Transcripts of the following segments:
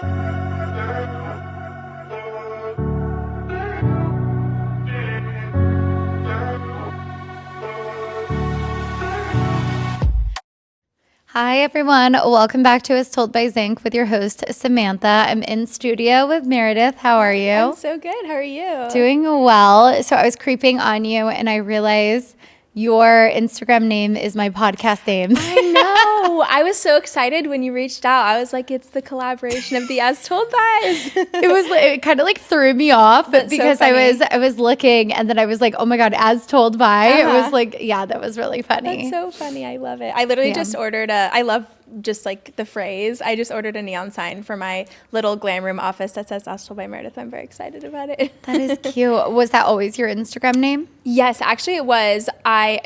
Hi, everyone. Welcome back to As Told by Zink with your host, Samantha. I'm in studio with Meredith. How are you? I'm so good. How are you? Doing well. So I was creeping on you and I realized your Instagram name is my podcast name. I know. I was so excited when you reached out. I was like, it's the collaboration of the As Told Bys. It kind of like threw me off because so I was looking and then I was like, oh my God, As Told By. It was like, yeah, that was really funny. That's so funny. I love it. I literally just ordered I love just like the phrase. I just ordered a neon sign for my little glam room office that says As Told by Meredith. I'm very excited about it. That is cute. Was that always your Instagram name? Yes, actually it was. I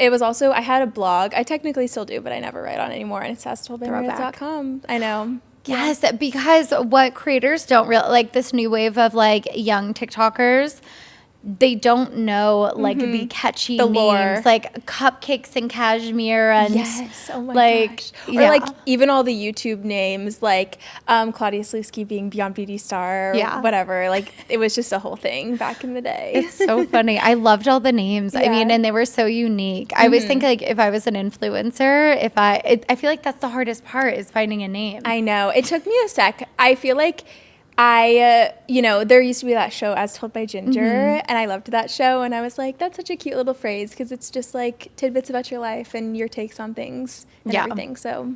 had a blog. I technically still do, but I never write on it anymore. And it's astoldbymeredith.com. I know. Yes, because what creators don't realize, like this new wave of like young TikTokers, they don't know like the catchy The names, lore. like cupcakes and cashmere and Yes. Oh my gosh. Or yeah. like even all the YouTube names, like Claudia Slutsky being Beyond Beauty Star, or whatever. Like it was just a whole thing back in the day. It's so funny. I loved all the names. I mean, Yeah. and they were so unique. I always think like if I was an influencer, I feel like that's the hardest part is finding a name. I know. It took me a sec. I feel like there used to be that show As Told by Ginger, and I loved that show. And I was like, that's such a cute little phrase because it's just like tidbits about your life and your takes on things and everything. So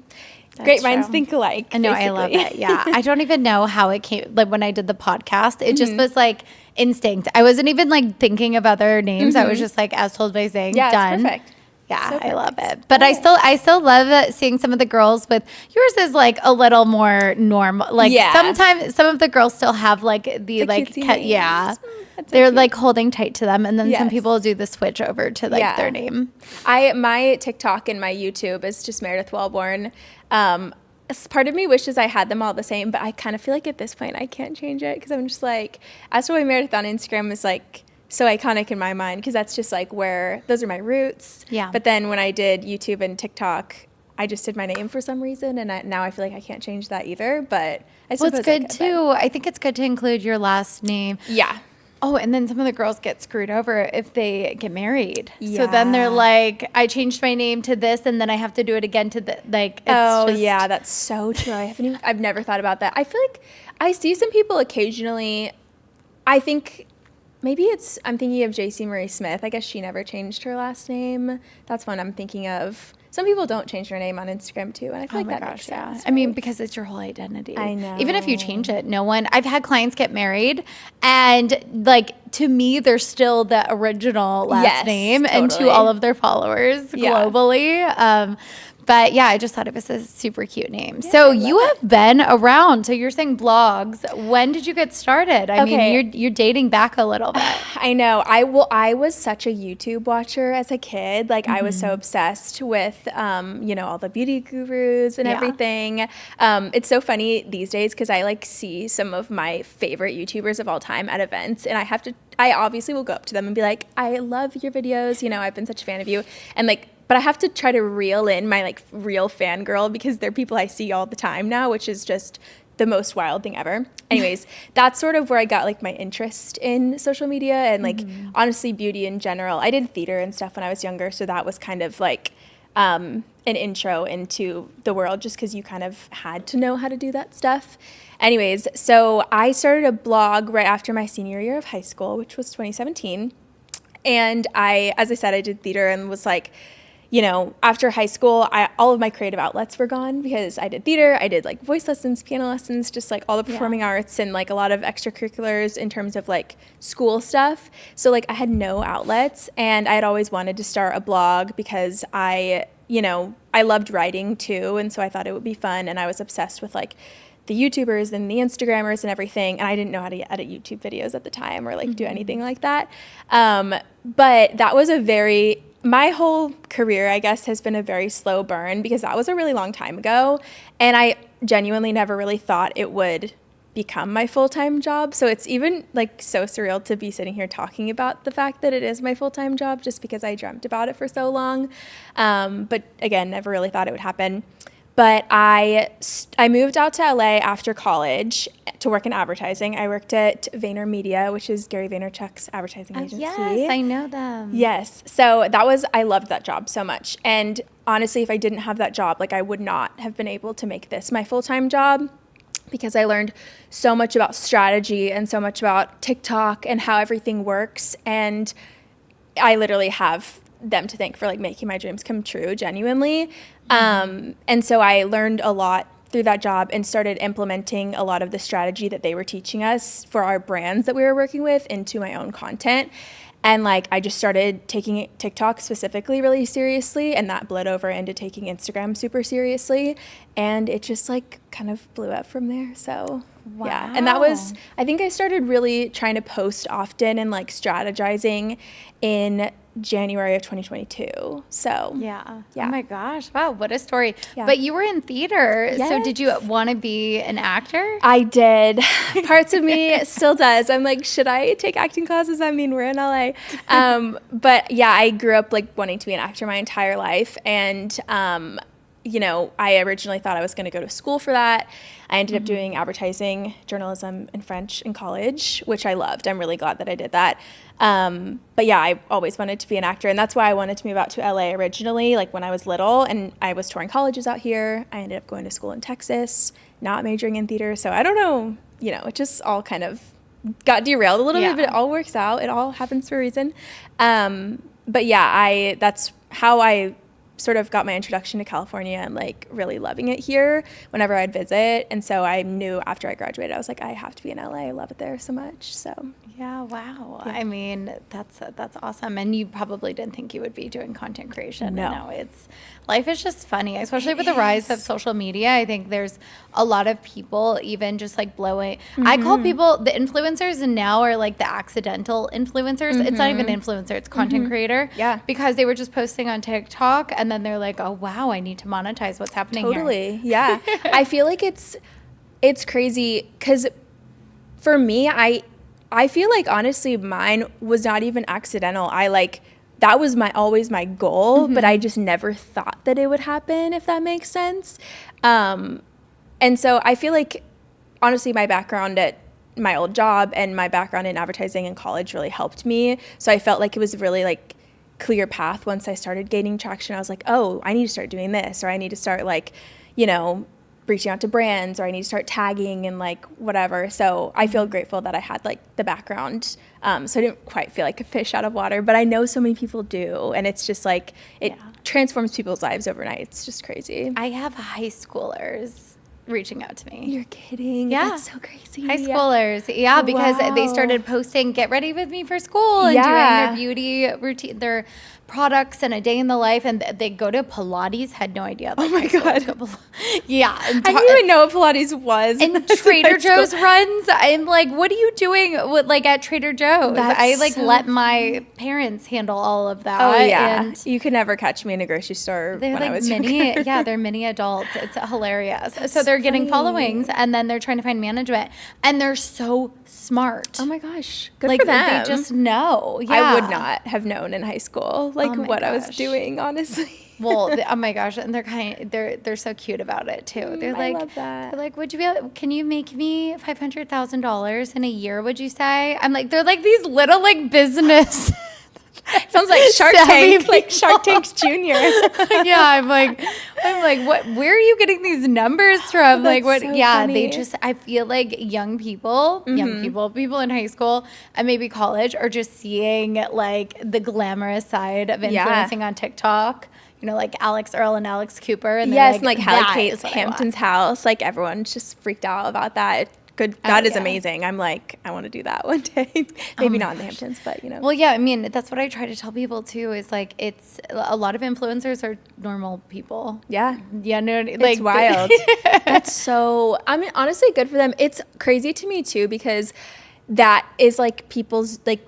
great minds think alike. I know. I love it. Yeah. I don't even know how it came. Like when I did the podcast, it just was like instinct. I wasn't even like thinking of other names. I was just like As Told by Zing. Yeah, done. it's perfect. Yeah, So I love perfect. it. But I still love seeing some of the girls with yours is like a little more normal. Like sometimes some of the girls still have like the like cutesy names. That's so they're cute. like holding tight to them, and then some Yes. people do the switch over to like their name. My TikTok and my YouTube is just Meredith Welborn. Part of me wishes I had them all the same, but I kind of feel like at this point I can't change it because I'm just like, As Told by Meredith on Instagram is like so iconic in my mind because that's just like where those are my roots. Yeah. But then when I did YouTube and TikTok, I just did my name for some reason, and now I feel like I can't change that either. But I suppose Well, it's good too. I think it's good to include your last name. Yeah. Oh, and then some of the girls get screwed over if they get married. So then they're like, I changed my name to this, and then I have to do it again to the like. It's Yeah, that's so true. I've never thought about that. I feel like I see some people occasionally. I think maybe I'm thinking of JC Marie Smith. I guess she never changed her last name. That's one I'm thinking of. Some people don't change their name on Instagram too, and I feel like that makes sense. Right? I mean, because it's your whole identity. I know. Even if you change it, I've had clients get married, and like to me, they're still the original last name, and to all of their followers globally. But yeah, I just thought it was a super cute name. Yeah, so you have been around. So you're saying blogs. When did you get started? I mean, you're dating back a little bit. I know. I was such a YouTube watcher as a kid. Like I was so obsessed with, all the beauty gurus and everything. It's so funny these days because I like see some of my favorite YouTubers of all time at events, and I obviously will go up to them and be like, I love your videos. I've been such a fan of you, and like. But I have to try to reel in my like real fangirl because they're people I see all the time now, which is just the most wild thing ever. Anyways, that's sort of where I got like my interest in social media and like honestly beauty in general. I did theater and stuff when I was younger, so that was kind of like an intro into the world just because you kind of had to know how to do that stuff. Anyways, so I started a blog right after my senior year of high school, which was 2017. And as I said, I did theater and was like, after high school, all of my creative outlets were gone because I did theater, I did like voice lessons, piano lessons, just like all the performing arts and like a lot of extracurriculars in terms of like school stuff. So like I had no outlets, and I had always wanted to start a blog because I loved writing too. And so I thought it would be fun. And I was obsessed with like the YouTubers and the Instagrammers and everything. And I didn't know how to edit YouTube videos at the time or like do anything like that. But that was my whole career, I guess, has been a very slow burn because that was a really long time ago. And I genuinely never really thought it would become my full-time job. So it's even like so surreal to be sitting here talking about the fact that it is my full-time job just because I dreamt about it for so long. But again, never really thought it would happen. But I moved out to LA after college to work in advertising. I worked at VaynerMedia, which is Gary Vaynerchuk's advertising agency. Yes, I know them. Yes. So I loved that job so much. And honestly, if I didn't have that job, like I would not have been able to make this my full-time job, because I learned so much about strategy and so much about TikTok and how everything works. And I literally have them to thank for like making my dreams come true, genuinely. And so I learned a lot through that job and started implementing a lot of the strategy that they were teaching us for our brands that we were working with into my own content. And like I just started taking TikTok specifically really seriously, and that bled over into taking Instagram super seriously, and it just like kind of blew up from there. So wow. Yeah, and that was, I think I started really trying to post often and like strategizing in January of 2022. So yeah. Oh my gosh. Wow, what a story. Yeah. But you were in theater. Yes. So did you want to be an actor? I did. Parts of me still does. I'm like, should I take acting classes? I mean, we're in LA. But yeah, I grew up like wanting to be an actor my entire life. And you know, I originally thought I was going to go to school for that. I ended up doing advertising, journalism, and French in college, which I loved. I'm really glad that I did that. But yeah, I always wanted to be an actor, and that's why I wanted to move out to LA originally, like when I was little, and I was touring colleges out here. I ended up going to school in Texas, not majoring in theater. So I don't know, you know, it just all kind of got derailed a little bit, but it all works out. It all happens for a reason. But yeah, that's how I sort of got my introduction to California and like really loving it here whenever I'd visit. And so I knew after I graduated, I was like, I have to be in LA. I love it there so much. So yeah, wow. Yeah. I mean, that's awesome. And you probably didn't think you would be doing content creation. No, life is just funny, especially with the rise of social media. I think there's a lot of people even just like blowing. I call people, the influencers now are like the accidental influencers. It's not even influencer, it's content creator. Yeah. Because they were just posting on TikTok and then they're like, oh wow, I need to monetize what's happening here. Totally. Yeah. I feel like it's crazy because for me, I feel like honestly mine was not even accidental. That was always my goal, but I just never thought that it would happen, if that makes sense. And so I feel like honestly my background at my old job and my background in advertising in college really helped me. So I felt like it was really like clear path once I started gaining traction. I was like, oh, I need to start doing this, or I need to start like, you know, reaching out to brands, or I need to start tagging and like whatever. So I feel grateful that I had like the background. So I didn't quite feel like a fish out of water, but I know so many people do. And it's just like, it transforms people's lives overnight. It's just crazy. I have high schoolers reaching out to me. You're kidding? Yeah. That's so crazy. High schoolers. Yeah, because they started posting, get ready with me for school, and doing their beauty routine, their products and a day in the life, and they go to Pilates. Had no idea. Oh my God. Yeah. I didn't even know what Pilates was. And Trader Joe's runs. I'm like, what are you doing like at Trader Joe's? I like let my parents handle all of that. Oh yeah. And you could never catch me in a grocery store when like I was younger. Yeah, they're mini adults. It's hilarious. So they're getting followings, and then they're trying to find management, and they're so smart. Oh my gosh. Good for them. They just know. Yeah. I would not have known in high school what I was doing, honestly. Well, oh my gosh, and they're so cute about it too. They're like, I love that. They're like, can you make me $500,000 in a year? Would you say? I'm like, they're like these little like business. Sounds like Shark Tank, like Shark Tank's Junior. Yeah, I'm like, what? Where are you getting these numbers from? Like, what? So yeah, funny. they just. I feel like young people in high school and maybe college are just seeing like the glamorous side of influencing on TikTok. You know, like Alex Earl and Alex Cooper, and like Hallie Kate's Hampton's house. Like everyone's just freaked out about that. That is amazing. I'm like, I want to do that one day. Maybe not in the Hamptons, but you know. Well, yeah, I mean, that's what I try to tell people too, is like, it's a lot of influencers are normal people. Yeah. Yeah, no, like, it's wild. That's so, I mean, honestly, good for them. It's crazy to me too, because that is like people's, like,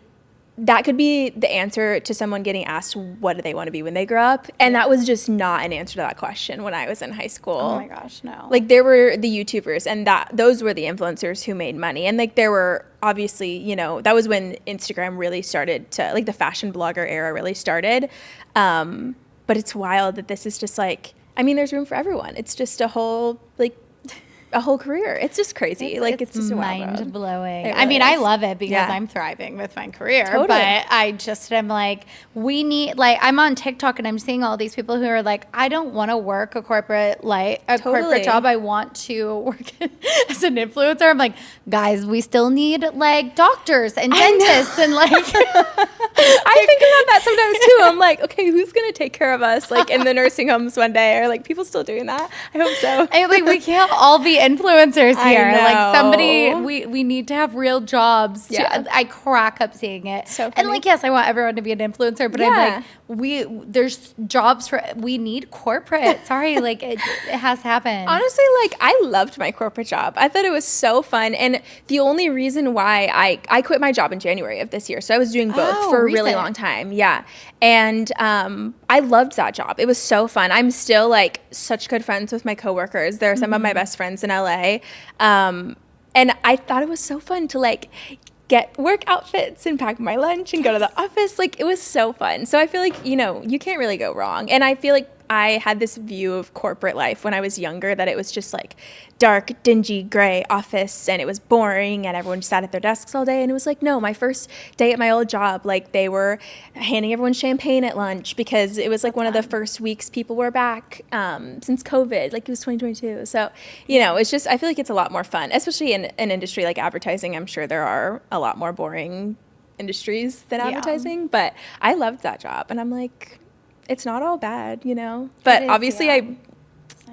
that could be the answer to someone getting asked what do they want to be when they grow up, and that was just not an answer to that question when I was in high school. Oh my gosh, no. Like there were the YouTubers, and those were the influencers who made money, and like there were obviously, you know, that was when Instagram really started to, like the fashion blogger era really started. But it's wild that this is just like I mean, there's room for everyone. It's just a whole career. It's just crazy. It's just mind blowing. I mean, I love it because I'm thriving with my career, but I just am like, we need, like, I'm on TikTok and I'm seeing all these people who are like, I don't want to work a corporate job. I want to work as an influencer. I'm like, guys, we still need like doctors and dentists and like. I think about that sometimes too. I'm like, okay, who's gonna take care of us like in the nursing homes one day? Or like people still doing that? I hope so. And like we can't all be influencers here. Like somebody, we need to have real jobs. I crack up seeing it. So funny. And like, yes, I want everyone to be an influencer, but I'm like, there's jobs we need corporate. Sorry, like it has to happen. Honestly, like I loved my corporate job. I thought it was so fun. And the only reason why I quit my job in January of this year. So I was doing both for a really long time. Yeah. And I loved that job. It was so fun. I'm still like such good friends with my coworkers. They're some of my best friends in LA. And I thought it was so fun to like get work outfits and pack my lunch and go to the office. Like it was so fun. So I feel like, you can't really go wrong. And I feel like I had this view of corporate life when I was younger that it was just like dark, dingy, gray office and it was boring and everyone sat at their desks all day. And it was like, no, my first day at my old job, like they were handing everyone champagne at lunch because it was like one of the first weeks people were back since COVID, like it was 2022. So, it's just, I feel like it's a lot more fun, especially in an industry like advertising. I'm sure there are a lot more boring industries than advertising, but I loved that job. And I'm like, it's not all bad, but obviously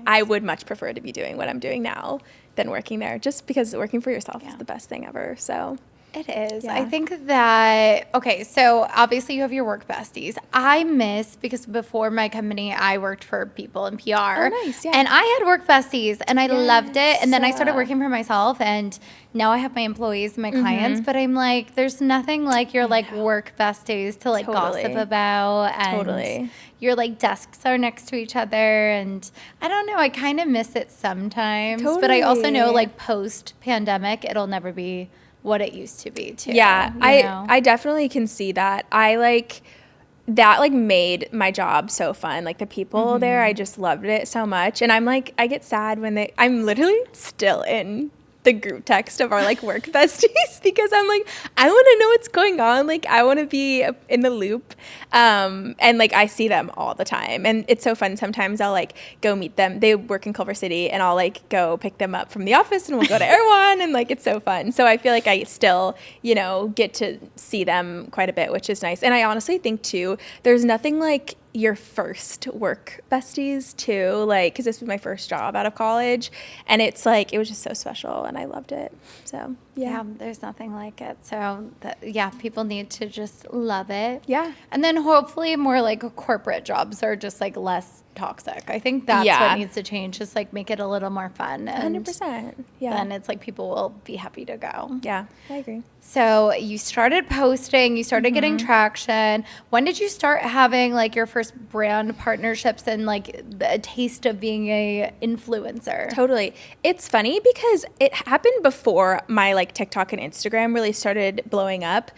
I would much prefer to be doing what I'm doing now than working there, just because working for yourself is the best thing ever. So it is. Yeah. I think that, okay, so obviously you have your work besties. I miss, because before my company, I worked for people in PR. Oh, nice, yeah. And I had work besties, and I loved it. And then I started working for myself, and now I have my employees and my clients, but I'm like, there's nothing like your like work besties to like gossip about. And your like desks are next to each other. And I don't know, I kind of miss it sometimes. But I also know like post-pandemic, it'll never be what it used to be too. Yeah, I definitely can see that. I like that like made my job so fun. Like the people there, I just loved it so much. And I'm like, I get sad when I'm literally still in the group text of our like work besties because I'm like, I want to know what's going on. Like I want to be in the loop. And like I see them all the time and it's so fun. Sometimes I'll like go meet them. They work in Culver City and I'll like go pick them up from the office and we'll go to Erewhon and like it's so fun. So I feel like I still, get to see them quite a bit, which is nice. And I honestly think too, there's nothing like your first work besties too, like because this was my first job out of college and it's like it was just so special and I loved it. So yeah, there's nothing like it. So people need to just love it. Yeah. And then hopefully more like corporate jobs are just like less toxic. I think that's what needs to change, just like make it a little more fun. And 100%. then it's like people will be happy to go. Yeah, I agree. So you started posting, you started getting traction. When did you start having like your first brand partnerships and like a taste of being a influencer? Totally. It's funny because it happened before my like TikTok and Instagram really started blowing up.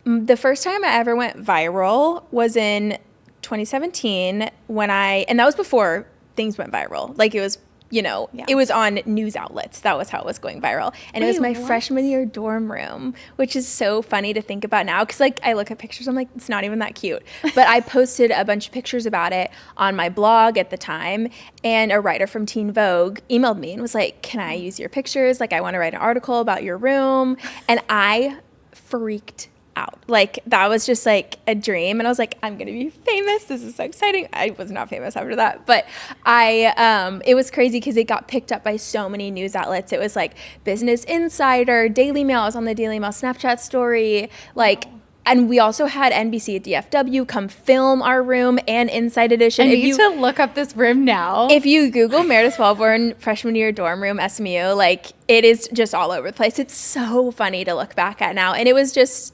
The first time I ever went viral was in 2017 and that was before things went viral. Like it was, it was on news outlets. That was how it was going viral. And it was my freshman year dorm room, which is so funny to think about now. Cause like I look at pictures, I'm like, it's not even that cute. But I posted a bunch of pictures about it on my blog at the time. And a writer from Teen Vogue emailed me and was like, can I use your pictures? Like I want to write an article about your room. And I freaked out. Like that was just like a dream and I was like, I'm gonna be famous, this is so exciting. I was not famous after that, but it was crazy because it got picked up by so many news outlets. It was like Business Insider, Daily Mail. I was on the Daily Mail Snapchat story, like and we also had NBC at DFW come film our room and Inside Edition. I need to look up this room now. If you Google Meredith Welborn freshman year dorm room SMU, like it is just all over the place. It's so funny to look back at now. And it was just,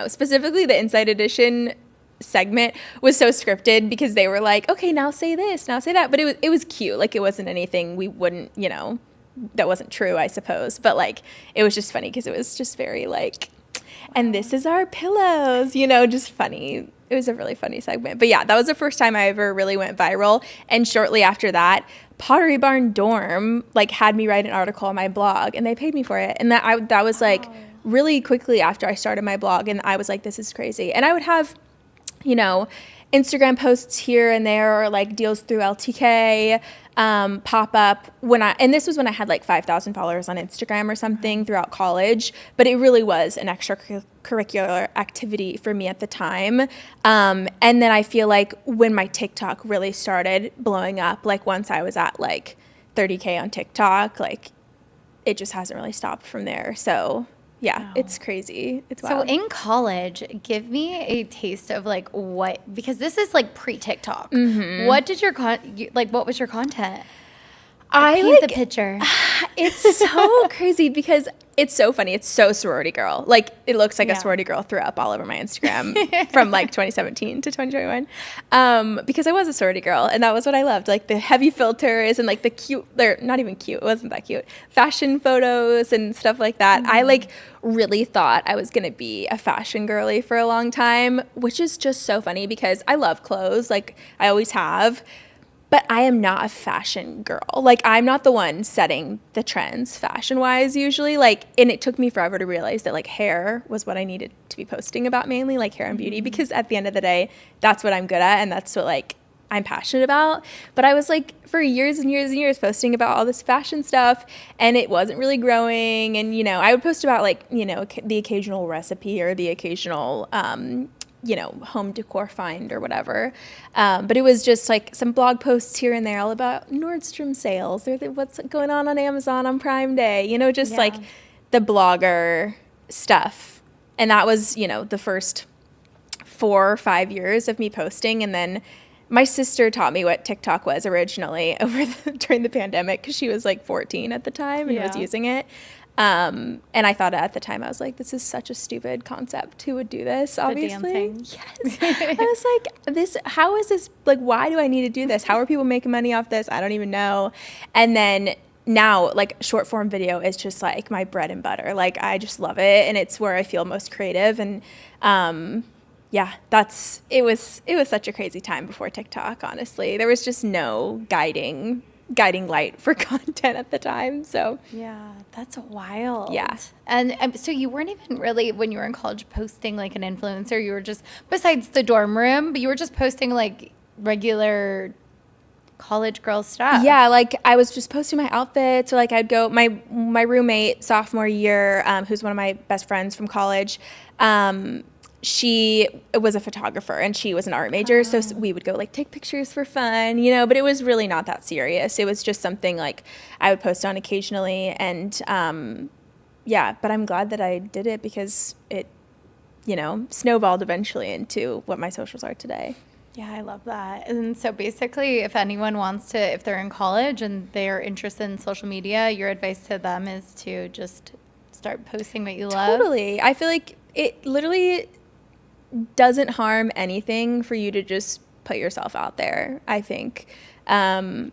specifically the Inside Edition segment was so scripted because they were like, okay, now say this, now say that. But it was cute. Like it wasn't anything we wouldn't, that wasn't true, I suppose. But like, it was just funny because it was just very like, and this is our pillows, just funny it was a really funny segment. But yeah, that was the first time I ever really went viral. And shortly after that, Pottery Barn Dorm like had me write an article on my blog, and they paid me for it. And that was like really quickly after I started my blog, and I was like, this is crazy. And I would have, you know, Instagram posts here and there, or like deals through LTK pop up and this was when I had like 5,000 followers on Instagram or something throughout college, but it really was an extracurricular activity for me at the time. And then I feel like when my TikTok really started blowing up, like once I was at like 30K on TikTok, like it just hasn't really stopped from there. So yeah, it's crazy. It's wild. So in college, give me a taste of like what, because this is like pre-TikTok. What did what was your content? Paint the picture. It's so crazy because it's so funny. It's so sorority girl. Like it looks like a sorority girl threw up all over my Instagram from like 2017 to 2021. Because I was a sorority girl, and that was what I loved. Like the heavy filters and like the cute, they're not even cute. It wasn't that cute. Fashion photos and stuff like that. I like really thought I was going to be a fashion girly for a long time, which is just so funny because I love clothes. Like I always have. But I am not a fashion girl. Like, I'm not the one setting the trends fashion-wise usually. Like, and it took me forever to realize that, like, hair was what I needed to be posting about mainly, like hair and beauty. Because at the end of the day, that's what I'm good at and that's what, like, I'm passionate about. But I was, like, for years and years and years posting about all this fashion stuff, and it wasn't really growing. And, you know, I would post about, like, you know, the occasional recipe or the occasional you know, home decor find or whatever. But it was just like some blog posts here and there all about Nordstrom sales or what's going on Amazon on Prime Day, you know, just like the blogger stuff. And that was, you know, the first 4 or 5 years of me posting. And then my sister taught me what TikTok was originally during the pandemic because she was like 14 at the time and was using it. And I thought at the time, I was like, this is such a stupid concept. Who would do this, obviously? Yes. I was like, how is this, like, why do I need to do this? How are people making money off this? I don't even know. And then now, like, short form video is just, like, my bread and butter. Like, I just love it, and it's where I feel most creative. And, yeah, it was such a crazy time before TikTok, honestly. There was just no guiding light for content at the time. So yeah, that's wild. Yeah. And so you weren't even really, when you were in college, posting like an influencer. You were just, besides the dorm room, but you were just posting like regular college girl stuff. Yeah, like I was just posting my outfits, or like I'd go, my roommate sophomore year, who's one of my best friends from college, she was a photographer and she was an art major. So we would go like take pictures for fun, you know, but it was really not that serious. It was just something like I would post on occasionally. And yeah, but I'm glad that I did it because it, you know, snowballed eventually into what my socials are today. Yeah, I love that. And so basically, if anyone wants to, if they're in college and they're interested in social media, your advice to them is to just start posting what you love. Totally. I feel like it literally doesn't harm anything for you to just put yourself out there, I think. And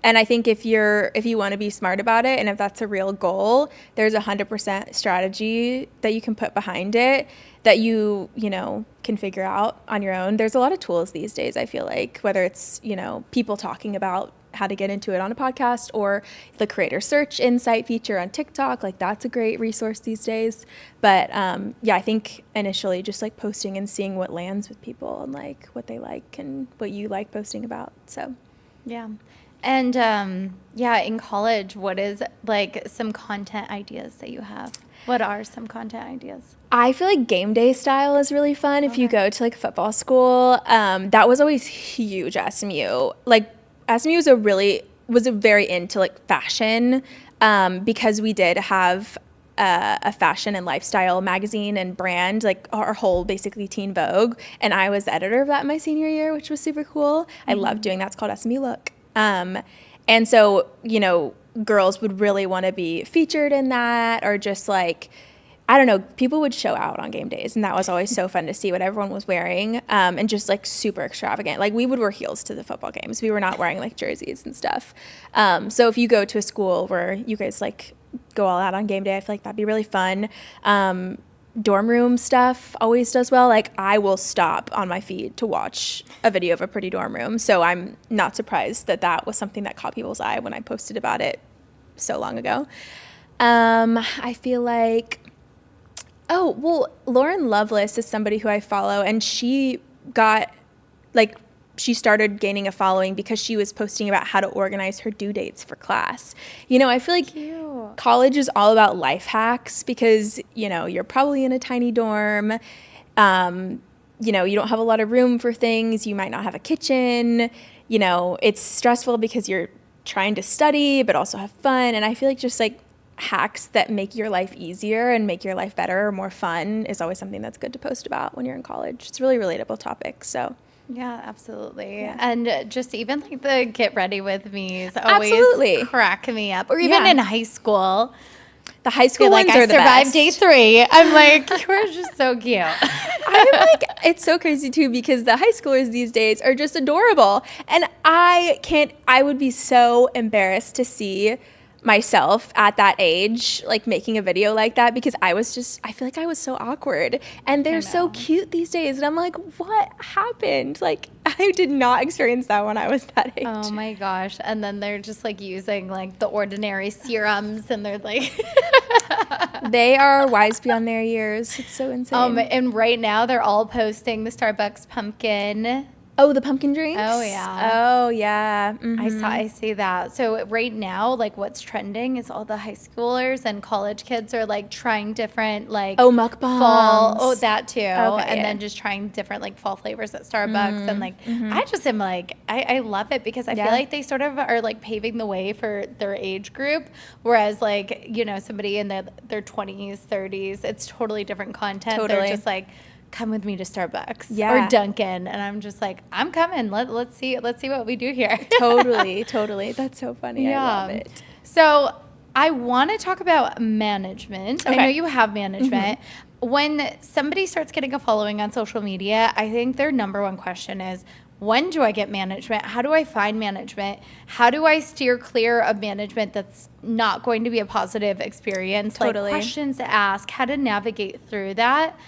I think if you want to be smart about it, and if that's a real goal, there's 100% strategy that you can put behind it that you know, can figure out on your own. There's a lot of tools these days, I feel like, whether it's, you know, people talking about how to get into it on a podcast or the creator search insight feature on TikTok. Like that's a great resource these days. But yeah, I think initially just like posting and seeing what lands with people and like what they like and what you like posting about. So yeah. And yeah, in college, what is like some content ideas that you have? What are some content ideas? I feel like game day style is really fun. If you go to like football school, that was always huge at SMU. Like SMU was very into like fashion because we did have a fashion and lifestyle magazine and brand, like our whole basically Teen Vogue. And I was the editor of that my senior year, which was super cool. I loved doing that. It's called SMU Look. And so, you know, girls would really want to be featured in that, or just like, I don't know, people would show out on game days, and that was always so fun to see what everyone was wearing, and just like super extravagant. Like we would wear heels to the football games. We were not wearing like jerseys and stuff. So if you go to a school where you guys like go all out on game day, I feel like that'd be really fun. dorm room stuff always does well. Like, I will stop on my feed to watch a video of a pretty dorm room. So I'm not surprised that that was something that caught people's eye when I posted about it so long ago. I feel like, oh, well, Lauren Lovelace is somebody who I follow, and she got, like, she started gaining a following because she was posting about how to organize her due dates for class. You know, I feel like college is all about life hacks because, you know, you're probably in a tiny dorm. You know, you don't have a lot of room for things. You might not have a kitchen. You know, it's stressful because you're trying to study but also have fun. And I feel like just like hacks that make your life easier and make your life better or more fun is always something that's good to post about when you're in college. It's a really relatable topic, so. Yeah, absolutely. Yeah. And just even like the get ready with me's always crack me up. Or even in high school. The high school ones like, are the best. I survived day 3. I'm like, you're just so cute. I'm like, it's so crazy too because the high schoolers these days are just adorable. And I would be so embarrassed to see myself at that age, like making a video like that because I feel like I was so awkward, and they're so cute these days, and I'm like, what happened? Like, I did not experience that when I was that age. Oh my gosh. And then they're just like using like the ordinary serums, and they're like they are wise beyond their years. It's so insane. And right now they're all posting the Starbucks pumpkin. Oh, the pumpkin drinks? Oh, yeah. Oh, yeah. Mm-hmm. I see that. So right now, like what's trending is all the high schoolers and college kids are like trying different like mukbangs. Fall. That too. Okay, and then just trying different like fall flavors at Starbucks. And like, I just am like, I love it because I feel like they sort of are like paving the way for their age group. Whereas like, you know, somebody in their 20s, 30s, it's totally different content. Totally. They're just like, come with me to Starbucks or Dunkin', and I'm just like, I'm coming. Let's see what we do here. Totally. That's so funny. Yeah. I love it. So I want to talk about management. Okay. I know you have management. When somebody starts getting a following on social media, I think their number one question is, when do I get management? How do I find management? How do I steer clear of management that's not going to be a positive experience? Totally. Like questions to ask, how to navigate through that.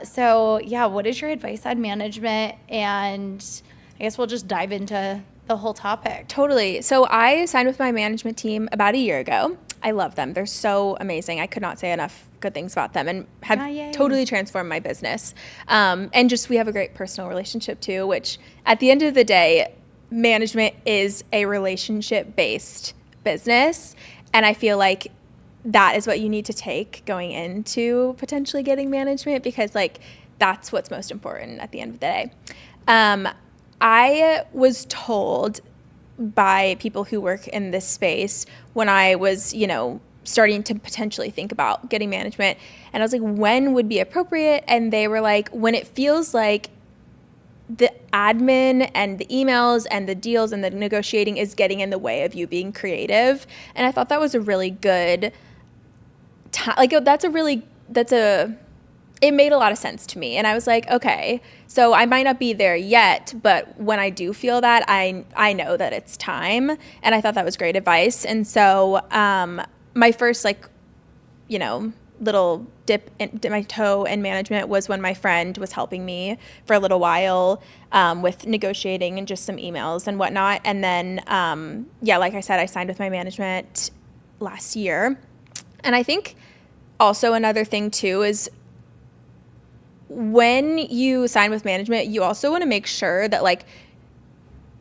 So yeah, what is your advice on management? And I guess we'll just dive into the whole topic. Totally. So I signed with my management team about a year ago. I love them. They're so amazing. I could not say enough good things about them, and have totally transformed my business. And just, we have a great personal relationship too, which at the end of the day, management is a relationship-based business. And I feel like that is what you need to take going into potentially getting management, because like that's what's most important at the end of the day. I was told by people who work in this space when I was, you know, starting to potentially think about getting management, and I was like, when would be appropriate? And they were like, when it feels like the admin and the emails and the deals and the negotiating is getting in the way of you being creative. And I thought that was a really good it made a lot of sense to me. And I was like, okay, so I might not be there yet, but when I do feel that, I know that it's time. And I thought that was great advice. And so my first, like, you know, little dip my toe in management was when my friend was helping me for a little while with negotiating and just some emails and whatnot. And then, like I said, I signed with my management last year. And I think also another thing too is when you sign with management, you also want to make sure that like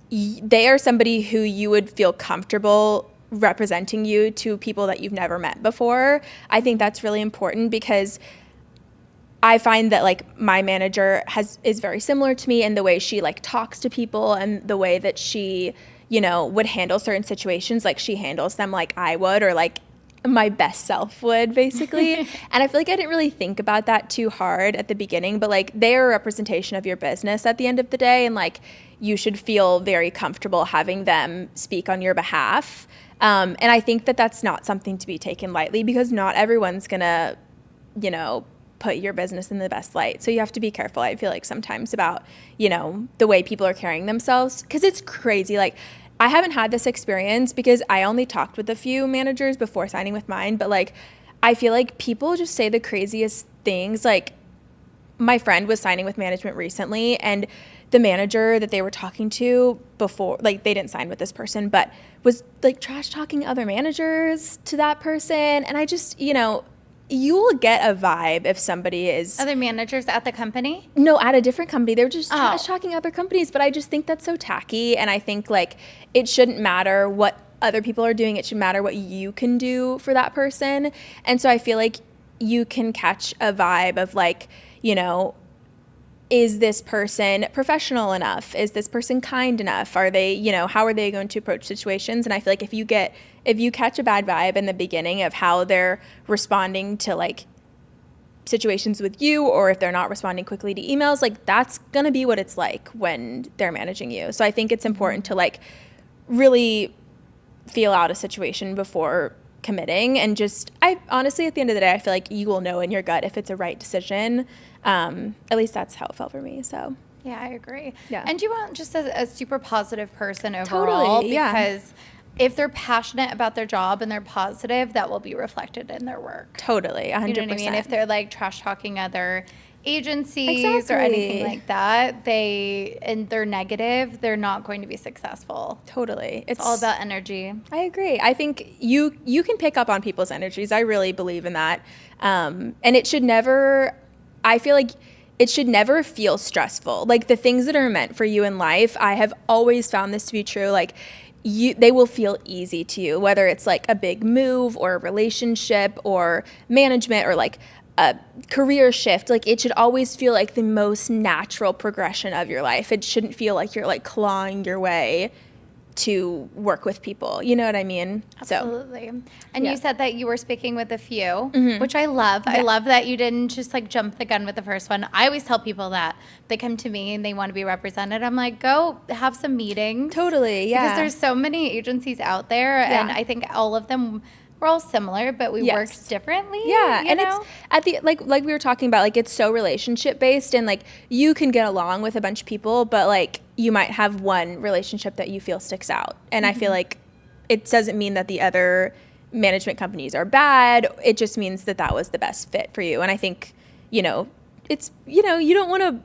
they are somebody who you would feel comfortable representing you to people that you've never met before. I think that's really important because I find that like my manager is very similar to me in the way she like talks to people and the way that she, you know, would handle certain situations. Like she handles them like I would, or like my best self would, basically. And I feel like I didn't really think about that too hard at the beginning, but like they're a representation of your business at the end of the day, and like you should feel very comfortable having them speak on your behalf. And I think that that's not something to be taken lightly, because not everyone's gonna, you know, put your business in the best light. So you have to be careful, I feel like, sometimes about, you know, the way people are carrying themselves, because it's crazy. Like, I haven't had this experience because I only talked with a few managers before signing with mine, but like I feel like people just say the craziest things. Like, my friend was signing with management recently, and the manager that they were talking to before, like, they didn't sign with this person, but was like trash talking other managers to that person. And I just, you'll get a vibe if somebody is other managers at the company. No, at a different company. They were just trash talking other companies, but I just think that's so tacky. And I think, like, it shouldn't matter what other people are doing. It should matter what you can do for that person. And so I feel like you can catch a vibe of, like, is this person professional enough? Is this person kind enough? Are they, how are they going to approach situations? And I feel like if you catch a bad vibe in the beginning of how they're responding to, like, situations with you, or if they're not responding quickly to emails, like, that's going to be what it's like when they're managing you. So I think it's important to, like, really feel out a situation before committing. And I honestly, at the end of the day, I feel like you will know in your gut if it's a right decision. At least that's how it felt for me. So yeah, I agree. Yeah. And you want just a super positive person overall. Totally, because if they're passionate about their job and they're positive, that will be reflected in their work. Totally, 100%. You know what I mean? If they're, like, trash talking other agencies or anything like that, they're negative, they're not going to be successful. Totally. It's all about energy. I agree. I think you can pick up on people's energies. I really believe in that. And it should never, I feel like it should never feel stressful. Like, the things that are meant for you in life, I have always found this to be true. Like, they will feel easy to you, whether it's, like, a big move or a relationship or management or, like, a career shift. Like, it should always feel like the most natural progression of your life. It shouldn't feel like you're, like, clawing your way to work with people. You know what I mean? Absolutely. And you said that you were speaking with a few, which I love. Yeah. I love that you didn't just, like, jump the gun with the first one. I always tell people that they come to me and they want to be represented. I'm like, go have some meetings. Totally. Yeah. Because there's so many agencies out there, and I think all of them, we're all similar, but we work differently. Yeah, and it's at the like we were talking about, like, it's so relationship based, and, like, you can get along with a bunch of people, but, like, you might have one relationship that you feel sticks out. And I feel like it doesn't mean that the other management companies are bad. It just means that was the best fit for you. And I think, it's, you don't want to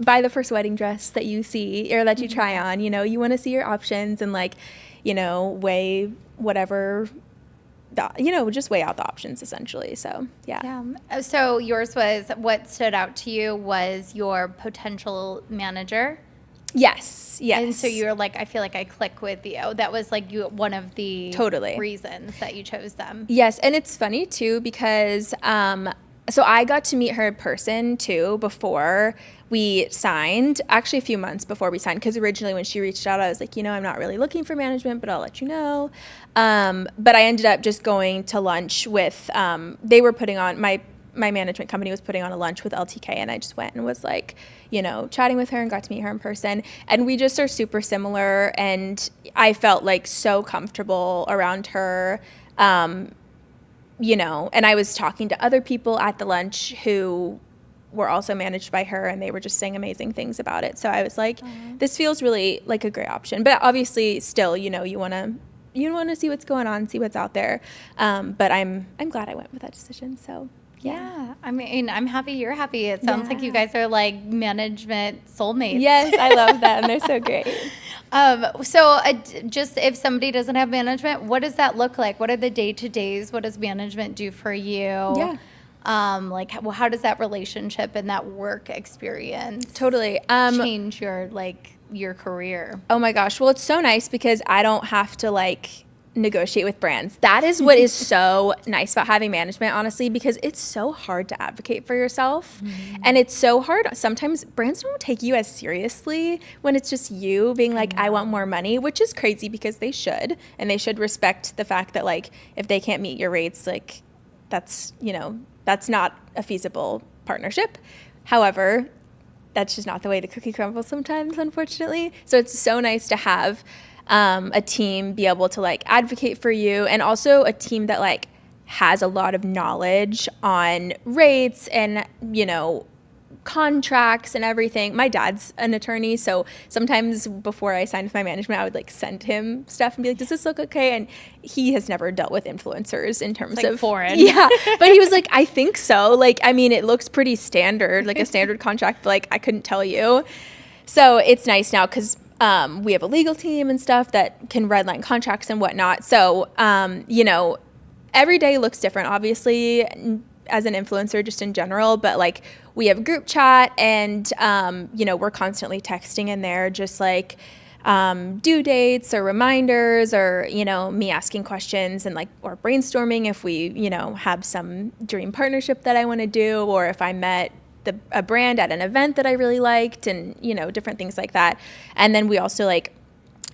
buy the first wedding dress that you see or that you try on. You want to see your options and, like, weigh whatever. Just weigh out the options, essentially. So, yeah. So yours was, what stood out to you was your potential manager? Yes. And so you're like, I feel like I click with you. That was, like, one of the reasons that you chose them. Yes, and it's funny, too, because so I got to meet her in person, too, before we signed, actually a few months before we signed, because originally when she reached out, I was like, I'm not really looking for management, but I'll let you know. But I ended up just going to lunch with, they were putting on, my management company was putting on a lunch with LTK, and I just went and was, like, chatting with her and got to meet her in person. And we just are super similar, and I felt, like, so comfortable around her. And I was talking to other people at the lunch who were also managed by her, and they were just saying amazing things about it. So I was like, this feels really like a great option. But obviously still, you want to see what's going on, see what's out there. But I'm glad I went with that decision. So yeah. I mean, I'm happy you're happy. It sounds like you guys are, like, management soulmates. Yes, I love them. They're so great. Just if somebody doesn't have management, what does that look like? What are the day-to-days? What does management do for you? Yeah. How does that relationship and that work experience totally change your career? Oh my gosh. Well, it's so nice because I don't have to, like, negotiate with brands. That is what is so nice about having management, honestly, because it's so hard to advocate for yourself. And it's so hard. Sometimes brands don't take you as seriously when it's just you being like, I want more money, which is crazy because they should. And they should respect the fact that, like, if they can't meet your rates, like, that's not a feasible partnership. However, that's just not the way the cookie crumbles sometimes, unfortunately. So it's so nice to have a team be able to, like, advocate for you, and also a team that, like, has a lot of knowledge on rates and, contracts and everything. My dad's an attorney, so sometimes before I signed with my management, I would like send him stuff and be like, does this look okay? And he has never dealt with influencers in terms of foreign. Yeah. But he was like, I think so. Like, I mean, it looks pretty standard, like a standard contract, but like I couldn't tell you. So it's nice now because we have a legal team and stuff that can redline contracts and whatnot. So, you know, every day looks different, obviously, as an influencer just in general, but like we have a group chat and, you know, we're constantly texting in there just like due dates or reminders or, you know, me asking questions and like, or brainstorming if we, you know, have some dream partnership that I want to do, or if I met a brand at an event that I really liked and, you know, different things like that. And then we also like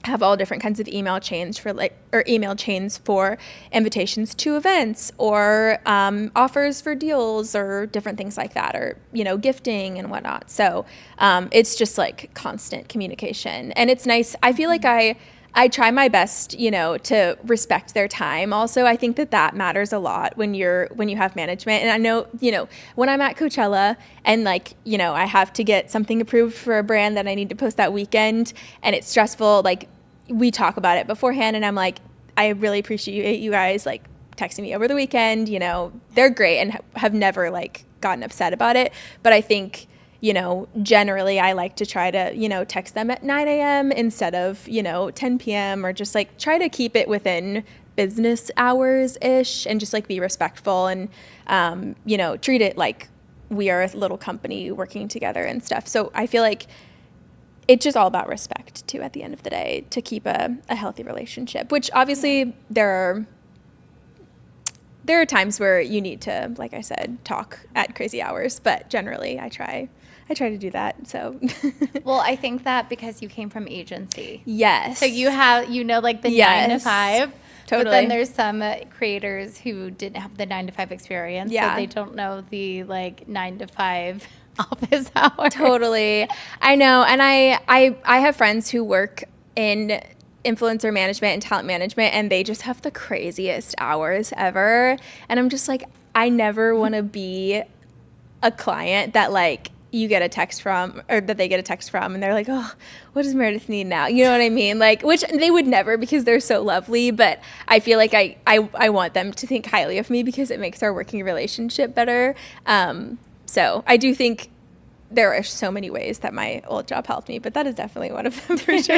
have all different kinds of email chains for invitations to events or offers for deals or different things like that, or, you know, gifting and whatnot. So it's just like constant communication, and it's nice. I feel like I try my best, you know, to respect their time. Also, I think that matters a lot when you have management. And I know, you know, when I'm at Coachella and like, you know, I have to get something approved for a brand that I need to post that weekend and it's stressful, like we talk about it beforehand and I'm like, I really appreciate you guys like texting me over the weekend. You know, they're great and have never like gotten upset about it. But I think, you know, generally I like to try to, you know, text them at 9 a.m. instead of, you know, 10 p.m. or just like try to keep it within business hours-ish and just like be respectful and, you know, treat it like we are a little company working together and stuff. So I feel like it's just all about respect too at the end of the day to keep a healthy relationship, which obviously there are times where you need to, like I said, talk at crazy hours, but generally I try to do that. So well, I think that because you came from agency. Yes. So you have, you know, like the 9 to 5. Totally. But then there's some creators who didn't have the 9 to 5 experience. Yeah. So they don't know the like 9 to 5 office hours. Totally. I know. And I have friends who work in influencer management and talent management, and they just have the craziest hours ever. And I'm just like, I never want to be a client that like you get a text from, or that they get a text from, and they're like, oh, what does Meredith need now? You know what I mean? Like, which they would never, because they're so lovely, but I feel like I want them to think highly of me because it makes our working relationship better. So I do think there are so many ways that my old job helped me, but that is definitely one of them for sure.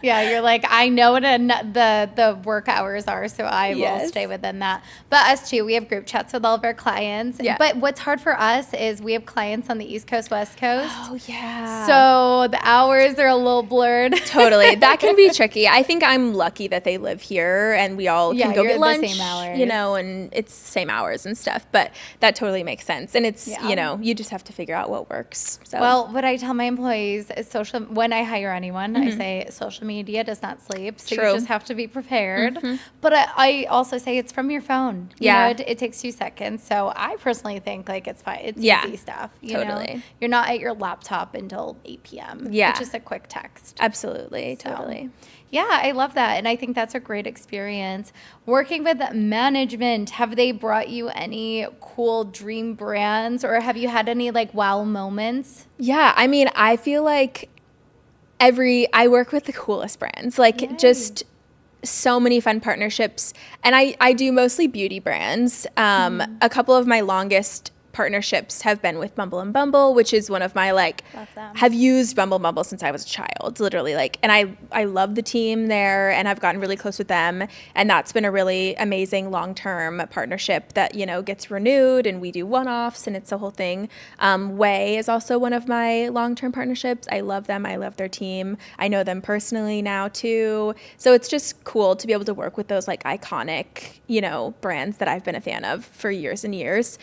Yeah, you're like, I know what the work hours are, so I will stay within that. But us too, we have group chats with all of our clients. Yeah. But what's hard for us is we have clients on the East Coast, West Coast. Oh, yeah. So the hours are a little blurred. Totally. That can be tricky. I think I'm lucky that they live here and we all can go get lunch, the same hours. You know, and it's same hours and stuff, but that totally makes sense. And it's, you know, you just have to figure out what works. So. Well, what I tell my employees is when I hire anyone, I say social media does not sleep. So you just have to be prepared. But I also say it's from your phone. You know, it takes 2 seconds. So I personally think like it's fine. It's easy stuff. You know, you're not at your laptop until 8 p.m. Yeah. It's just a quick text. Absolutely. Totally. Yeah, I love that. And I think that's a great experience. Working with management, have they brought you any cool dream brands, or have you had any like wow moments? Yeah, I mean, I feel like I work with the coolest brands, like just so many fun partnerships. And I do mostly beauty brands. A couple of my longest partnerships have been with Bumble and Bumble, which is one of my like have used Bumble since I was a child, literally, like, and I love the team there and I've gotten really close with them, and that's been a really amazing long-term partnership that, you know, gets renewed and we do one-offs and it's a whole thing. Way is also one of my long-term partnerships. I love them. I love their team. I know them personally now too. So it's just cool to be able to work with those like iconic, you know, brands that I've been a fan of for years and years.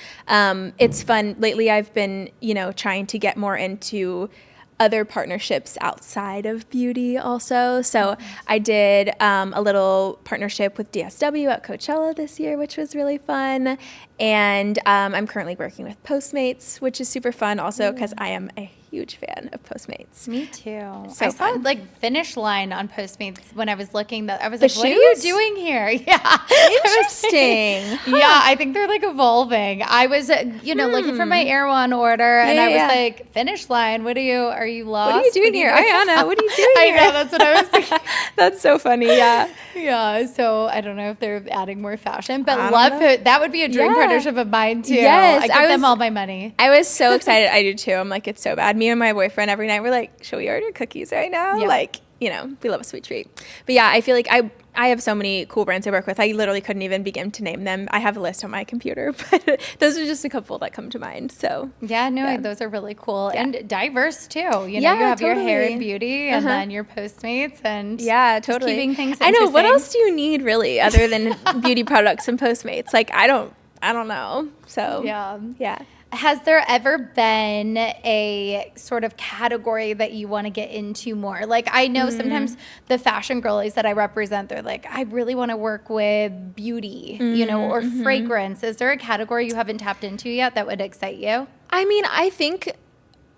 It's fun. Lately, I've been, you know, trying to get more into other partnerships outside of beauty also. So I did a little partnership with DSW at Coachella this year, which was really fun. And I'm currently working with Postmates, which is super fun also because I am a huge fan of Postmates. Me too. So I saw fun. like Finish Line on Postmates when I was looking. That I was The like, "What are you shoes? doing here?" Yeah, Interesting. yeah. I think they're like evolving. I was, looking for my Air One order, and I was like, "Finish Line, are you lost? What are you doing here, Ayana? What are you doing here?" I know, that's what I was thinking. That's so funny. Yeah. Yeah, so I don't know if they're adding more fashion, but I love don't know. it. That would be a dream partnership of mine too. Yes, I give them all my money. I was so excited. I do too. I'm like, it's so bad. Me and my boyfriend every night we're like, should we order cookies right now? Yeah. Like, we love a sweet treat. But yeah, I feel like I have so many cool brands I work with. I literally couldn't even begin to name them. I have a list on my computer, but those are just a couple that come to mind. So Those are really cool and diverse too. You Yeah, have your hair totally. and beauty, and then your Postmates, and totally. just keeping things I know. What interesting. else do you need really other than beauty products and Postmates? Like, I don't know. So yeah. Has there ever been a sort of category that you want to get into more? Like, I know sometimes the fashion girlies that I represent, they're like, I really want to work with beauty, or fragrance. Is there a category you haven't tapped into yet that would excite you? I mean, I think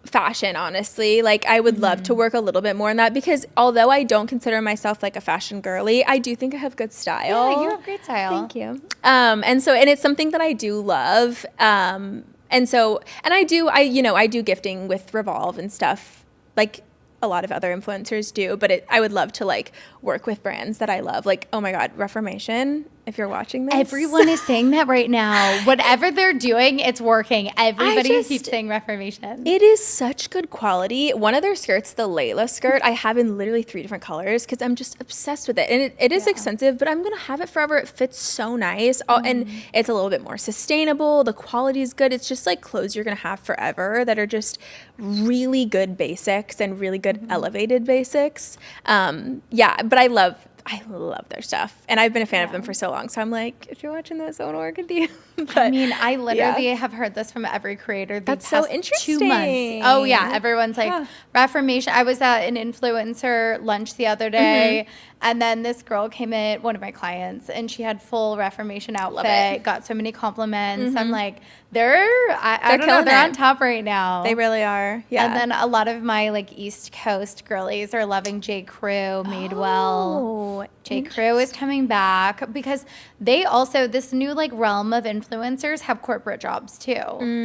fashion, honestly, like I would love to work a little bit more in that, because although I don't consider myself like a fashion girly, I do think I have good style. Yeah, you have great style. Thank you. And it's something that I do love. And I do gifting with Revolve and stuff, like a lot of other influencers do, but I would love to like work with brands that I love. Like, oh my God, Reformation, if you're watching this. Everyone is saying that right now. Whatever they're doing, it's working. Everybody keeps saying Reformation. It is such good quality. One of their skirts, the Layla skirt, I have in literally 3 different colors because I'm just obsessed with it. And it is expensive, but I'm going to have it forever. It fits so nice. And it's a little bit more sustainable. The quality is good. It's just like clothes you're going to have forever that are just really good basics and really good elevated basics. But I love their stuff, and I've been a fan of them for so long. So I'm like, if you're watching this, I want to work with you. But, I mean, I literally have heard this from every creator. That's past so interesting. 2 months. Oh yeah, everyone's like Reformation. I was at an influencer lunch the other day, and then this girl came in, one of my clients, and she had full Reformation outfit. Got so many compliments. I'm like, I don't know, they're on top right now. They really are. Yeah. And then a lot of my like East Coast girlies are loving J. Crew, Madewell. J. Crew is coming back because they also, this new like realm of influencers have corporate jobs too.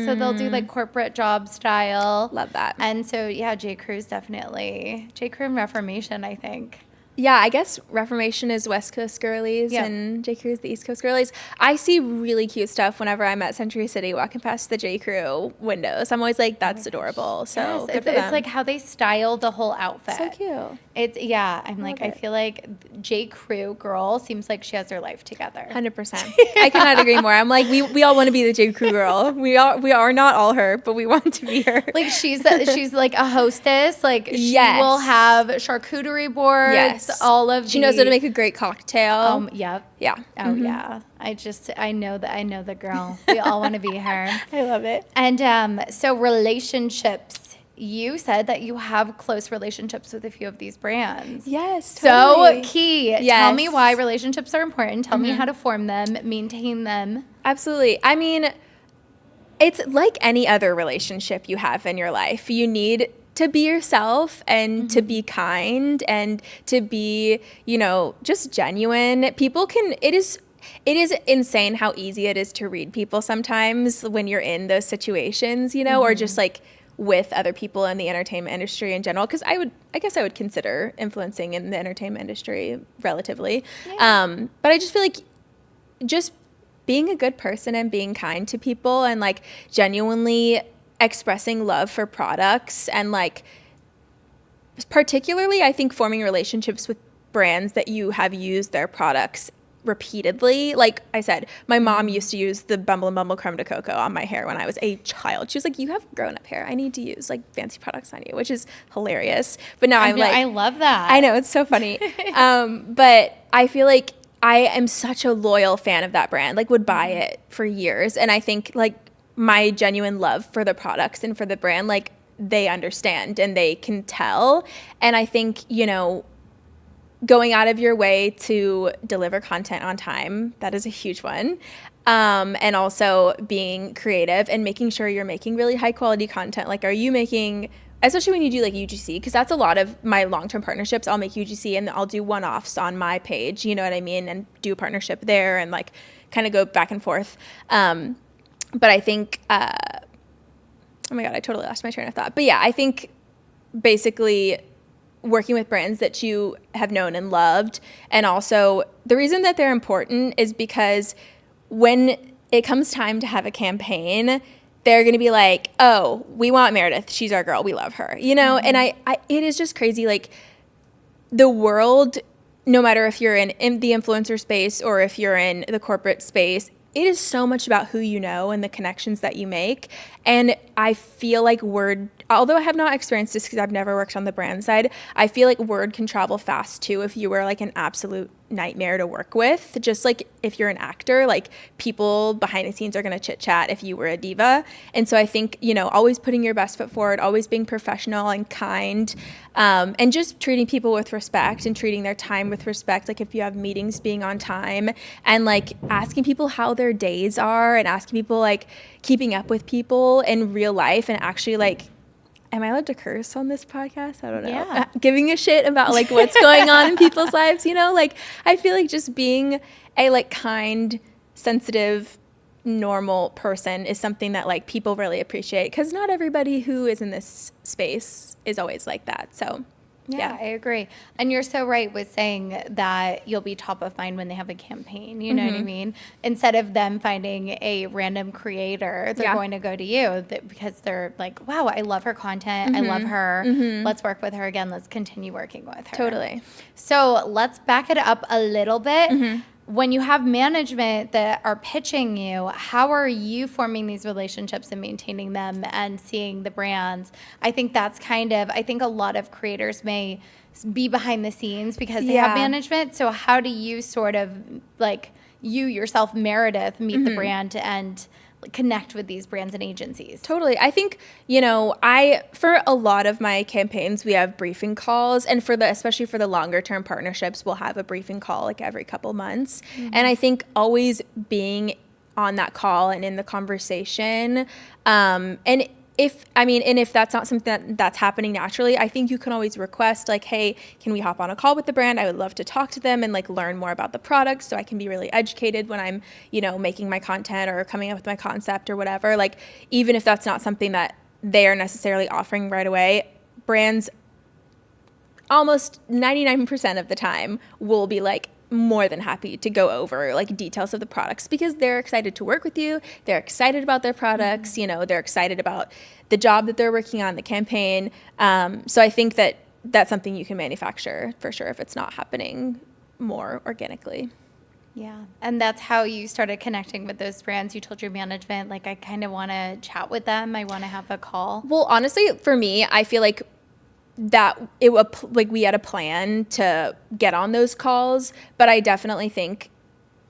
So they'll do like corporate job style. Love that. And so J. Crew's definitely, J. Crew and Reformation, I think. Yeah, I guess Reformation is West Coast girlies and J. Crew is the East Coast girlies. I see really cute stuff whenever I'm at Century City walking past the J. Crew windows. I'm always like, that's adorable. So yes, it's like how they style the whole outfit. So cute. I'm like, I feel like J. Crew girl seems like she has her life together. 100%. I cannot agree more. I'm like, we all want to be the J. Crew girl. We are not all her, but we want to be her. Like she's like a hostess. Like she will have charcuterie boards. Yes. She knows how to make a great cocktail. Yep. Yeah. Oh yeah. I know the girl. We all want to be her. I love it. And so relationships. You said that you have close relationships with a few of these brands. Yes, totally. So key. Yes. Tell me why relationships are important. Tell me how to form them, maintain them. Absolutely. I mean, it's like any other relationship you have in your life. You need to be yourself and to be kind and to be, just genuine. It is insane how easy it is to read people sometimes when you're in those situations, or just like with other people in the entertainment industry in general. Because I guess I would consider influencing in the entertainment industry relatively. Yeah. But I just feel like just being a good person and being kind to people and like genuinely expressing love for products and like particularly I think forming relationships with brands that you have used their products repeatedly. Like I said, my mom used to use the Bumble and Bumble Creme de Coco on my hair when I was a child. She was like, you have grown up hair. I need to use like fancy products on you, which is hilarious. But now I love that. I know, it's so funny. But I feel like I am such a loyal fan of that brand, like would buy it for years. And I think like my genuine love for the products and for the brand, like they understand and they can tell. And I think, going out of your way to deliver content on time, that is a huge one. And also being creative and making sure you're making really high quality content. Like, are you making especially when you do like UGC, because that's a lot of my long-term partnerships. I'll make UGC and I'll do one-offs on my page, you know what I mean, and do a partnership there and like kind of go back and forth. But I think, oh my God, I totally lost my train of thought. But yeah, I think basically working with brands that you have known and loved. And also the reason that they're important is because when it comes time to have a campaign, they're going to be like, oh, we want Meredith. She's our girl. We love her, you know? And I it is just crazy. Like the world, no matter if you're in the influencer space or if you're in the corporate space, it is so much about who you know and the connections that you make. And I feel like word, although I have not experienced this because I've never worked on the brand side, I feel like word can travel fast too if you were like an absolute nightmare to work with. Just like if you're an actor, like people behind the scenes are going to chit chat if you were a diva. And so I think, you know, always putting your best foot forward, always being professional and kind, and just treating people with respect and treating their time with respect. Like if you have meetings, being on time and like asking people how their days are and asking people like keeping up with people in real life and actually like, am I allowed to curse on this podcast? I don't know. Yeah. Giving a shit about like what's going on in people's lives, you know? Like I feel like just being a like kind, sensitive, normal person is something that like people really appreciate because not everybody who is in this space is always like that. So yeah, I agree. And you're so right with saying that you'll be top of mind when they have a campaign, you know what I mean? Instead of them finding a random creator, they're going to go to you because they're like, wow, I love her content. I love her. Let's work with her again. Let's continue working with her. Totally. So let's back it up a little bit. When you have management that are pitching you, how are you forming these relationships and maintaining them and seeing the brands? I think that's I think a lot of creators may be behind the scenes because they have management. So how do you sort of like you yourself, Meredith, meet the brand and connect with these brands and agencies? Totally. I think, you know, for a lot of my campaigns, we have briefing calls, and especially for the longer term partnerships, we'll have a briefing call like every couple months. And I think always being on that call and in the conversation, and if that's not something that's happening naturally, I think you can always request like, hey, can we hop on a call with the brand? I would love to talk to them and like learn more about the product so I can be really educated when I'm, you know, making my content or coming up with my concept or whatever. Like, even if that's not something that they are necessarily offering right away, brands almost 99% of the time will be like, more than happy to go over like details of the products because they're excited to work with you. They're excited about their products, you know, they're excited about the job that they're working on, the campaign. So I think that that's something you can manufacture for sure if it's not happening more organically. Yeah. And that's how you started connecting with those brands. You told your management, like, I kind of want to chat with them. I want to have a call. Well, honestly, for me, I feel like that we had a plan to get on those calls, but I definitely think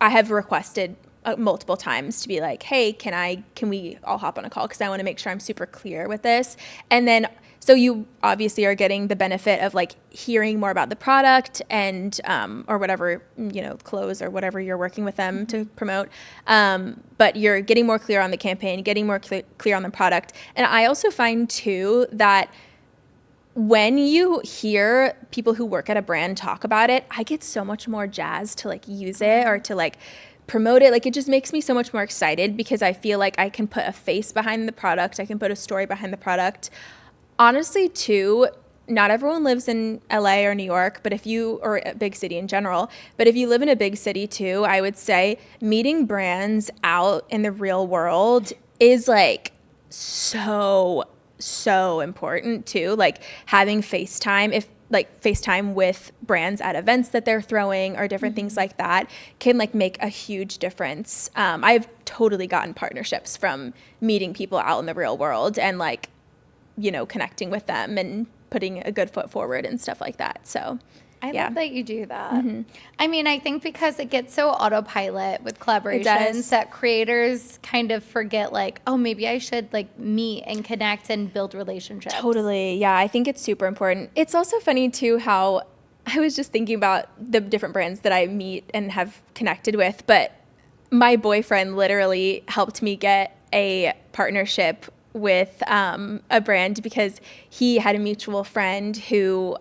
I have requested multiple times to be like, hey, can we all hop on a call? Because I want to make sure I'm super clear with this. And then, so you obviously are getting the benefit of like hearing more about the product and, or whatever, you know, clothes or whatever you're working with them to promote. But you're getting more clear on the campaign, getting more clear on the product. And I also find too that when you hear people who work at a brand talk about it, I get so much more jazzed to like use it or to like promote it. Like it just makes me so much more excited because I feel like I can put a face behind the product. I can put a story behind the product. Honestly, too, not everyone lives in LA or New York, or a big city in general, but if you live in a big city too, I would say meeting brands out in the real world is like so important too, like having FaceTime with brands at events that they're throwing or different things like that can like make a huge difference. I've totally gotten partnerships from meeting people out in the real world and like, you know, connecting with them and putting a good foot forward and stuff like that. So I love that you do that. I mean, I think because it gets so autopilot with collaborations that creators kind of forget like, oh, maybe I should like meet and connect and build relationships. Totally. Yeah, I think it's super important. It's also funny too how I was just thinking about the different brands that I meet and have connected with, but my boyfriend literally helped me get a partnership with a brand because he had a mutual friend who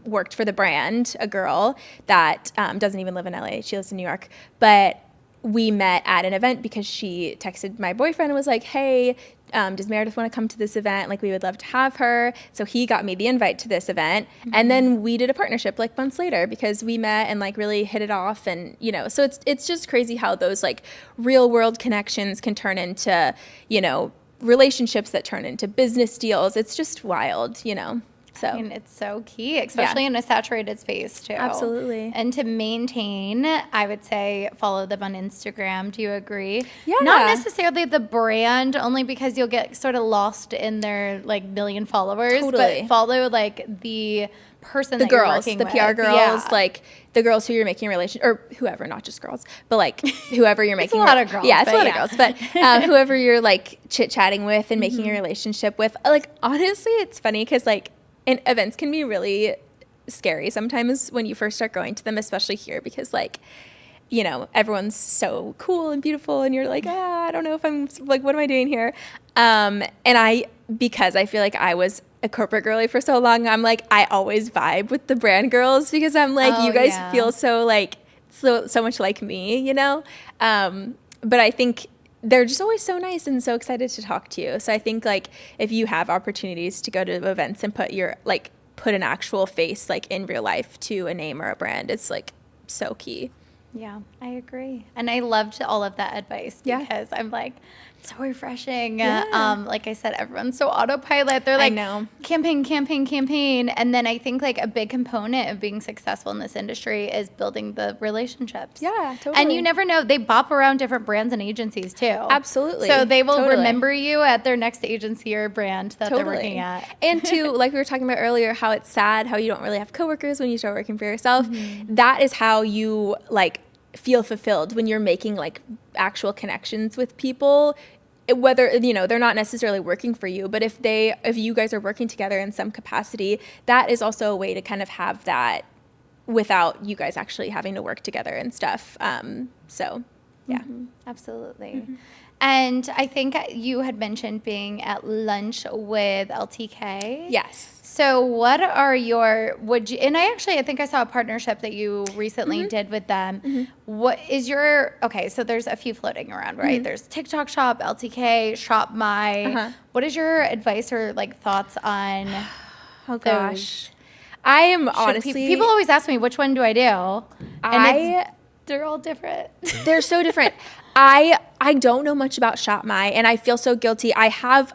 worked for the brand, a girl that doesn't even live in LA. She lives in New York. But we met at an event because she texted my boyfriend and was like, hey, does Meredith want to come to this event? Like, we would love to have her. So he got me the invite to this event. Mm-hmm. And then we did a partnership like months later because we met and like really hit it off. And, you know, so it's just crazy how those like real world connections can turn into, you know, relationships that turn into business deals. It's just wild, you know. So I mean, it's so key, especially in a saturated space too. Absolutely. And to maintain, I would say follow them on Instagram. Do you agree? Yeah. Not necessarily the brand, only because you'll get sort of lost in their like million followers. Totally. But follow like the person the that girls, you're working the with. PR girls, yeah. like the girls who you're making a relation, or whoever, not just girls, but like whoever you're making. It's a lot of girls. Yeah, it's a lot of girls, but whoever you're like chit chatting with and making a relationship with. Like, honestly, it's funny because like, and events can be really scary sometimes when you first start going to them, especially here, because like, you know, everyone's so cool and beautiful and you're like, I don't know if I'm like, what am I doing here? And because I feel like I was a corporate girly for so long, I'm like, I always vibe with the brand girls because I'm like, you guys feel so like, so much like me, you know? But I think they're just always so nice and so excited to talk to you. So I think like if you have opportunities to go to events and put an actual face like in real life to a name or a brand, it's like so key. Yeah, I agree. And I loved all of that advice because I'm like, so refreshing. Yeah. Like I said, everyone's so autopilot. They're like, campaign. And then I think like a big component of being successful in this industry is building the relationships. Yeah, totally. And you never know. They bop around different brands and agencies too. Absolutely. So they will remember you at their next agency or brand that they're working at. And to, like we were talking about earlier, how it's sad how you don't really have coworkers when you start working for yourself. Mm-hmm. That is how you like feel fulfilled when you're making like actual connections with people, whether, you know, they're not necessarily working for you, but if you guys are working together in some capacity, that is also a way to kind of have that without you guys actually having to work together and stuff. So yeah. Mm-hmm. Absolutely. Mm-hmm. And I think you had mentioned being at lunch with LTK. Yes. So what are and I think I saw a partnership that you recently did with them. Mm-hmm. What is so there's a few floating around, right? Mm-hmm. There's TikTok Shop, LTK, Shop My. Uh-huh. What is your advice or like thoughts on gosh. I am honestly... People always ask me, which one do I do? And they're all different. They're so different. I don't know much about Shop My, and I feel so guilty. I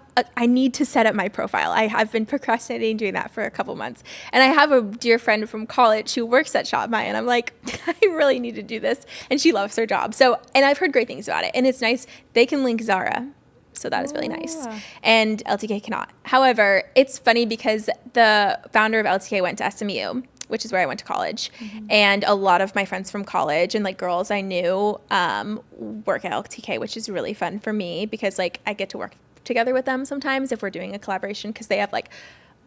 need to set up my profile. I have been procrastinating doing that for a couple months. And I have a dear friend from college who works at Shop My, and I'm like, I really need to do this. And she loves her job. So, and I've heard great things about it. And it's nice. They can link Zara. So that is really nice. And LTK cannot. However, it's funny because the founder of LTK went to SMU, which is where I went to college. Mm-hmm. And a lot of my friends from college and like girls I knew work at LTK, which is really fun for me because like I get to work together with them sometimes if we're doing a collaboration because they have like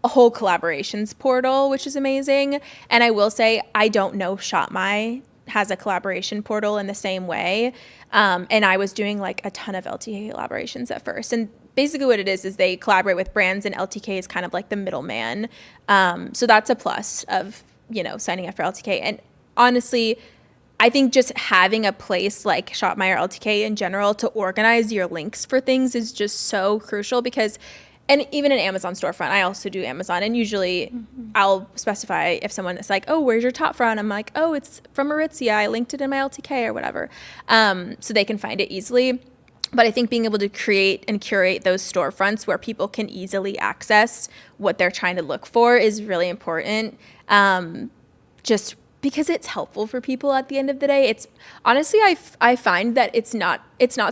a whole collaborations portal, which is amazing. And I will say I don't know Shop My has a collaboration portal in the same way. And I was doing like a ton of LTK collaborations at first. And basically what it is they collaborate with brands and LTK is kind of like the middleman. So that's a plus of, you know, signing up for LTK. And honestly, I think just having a place like Shop My or LTK in general to organize your links for things is just so crucial because, and even an Amazon storefront, I also do Amazon, and usually I'll specify if someone is like, oh, where's your top from? I'm like, oh, it's from Aritzia. I linked it in my LTK or whatever. So they can find it easily. But I think being able to create and curate those storefronts where people can easily access what they're trying to look for is really important. Just because it's helpful for people at the end of the day. It's honestly, I find that it's not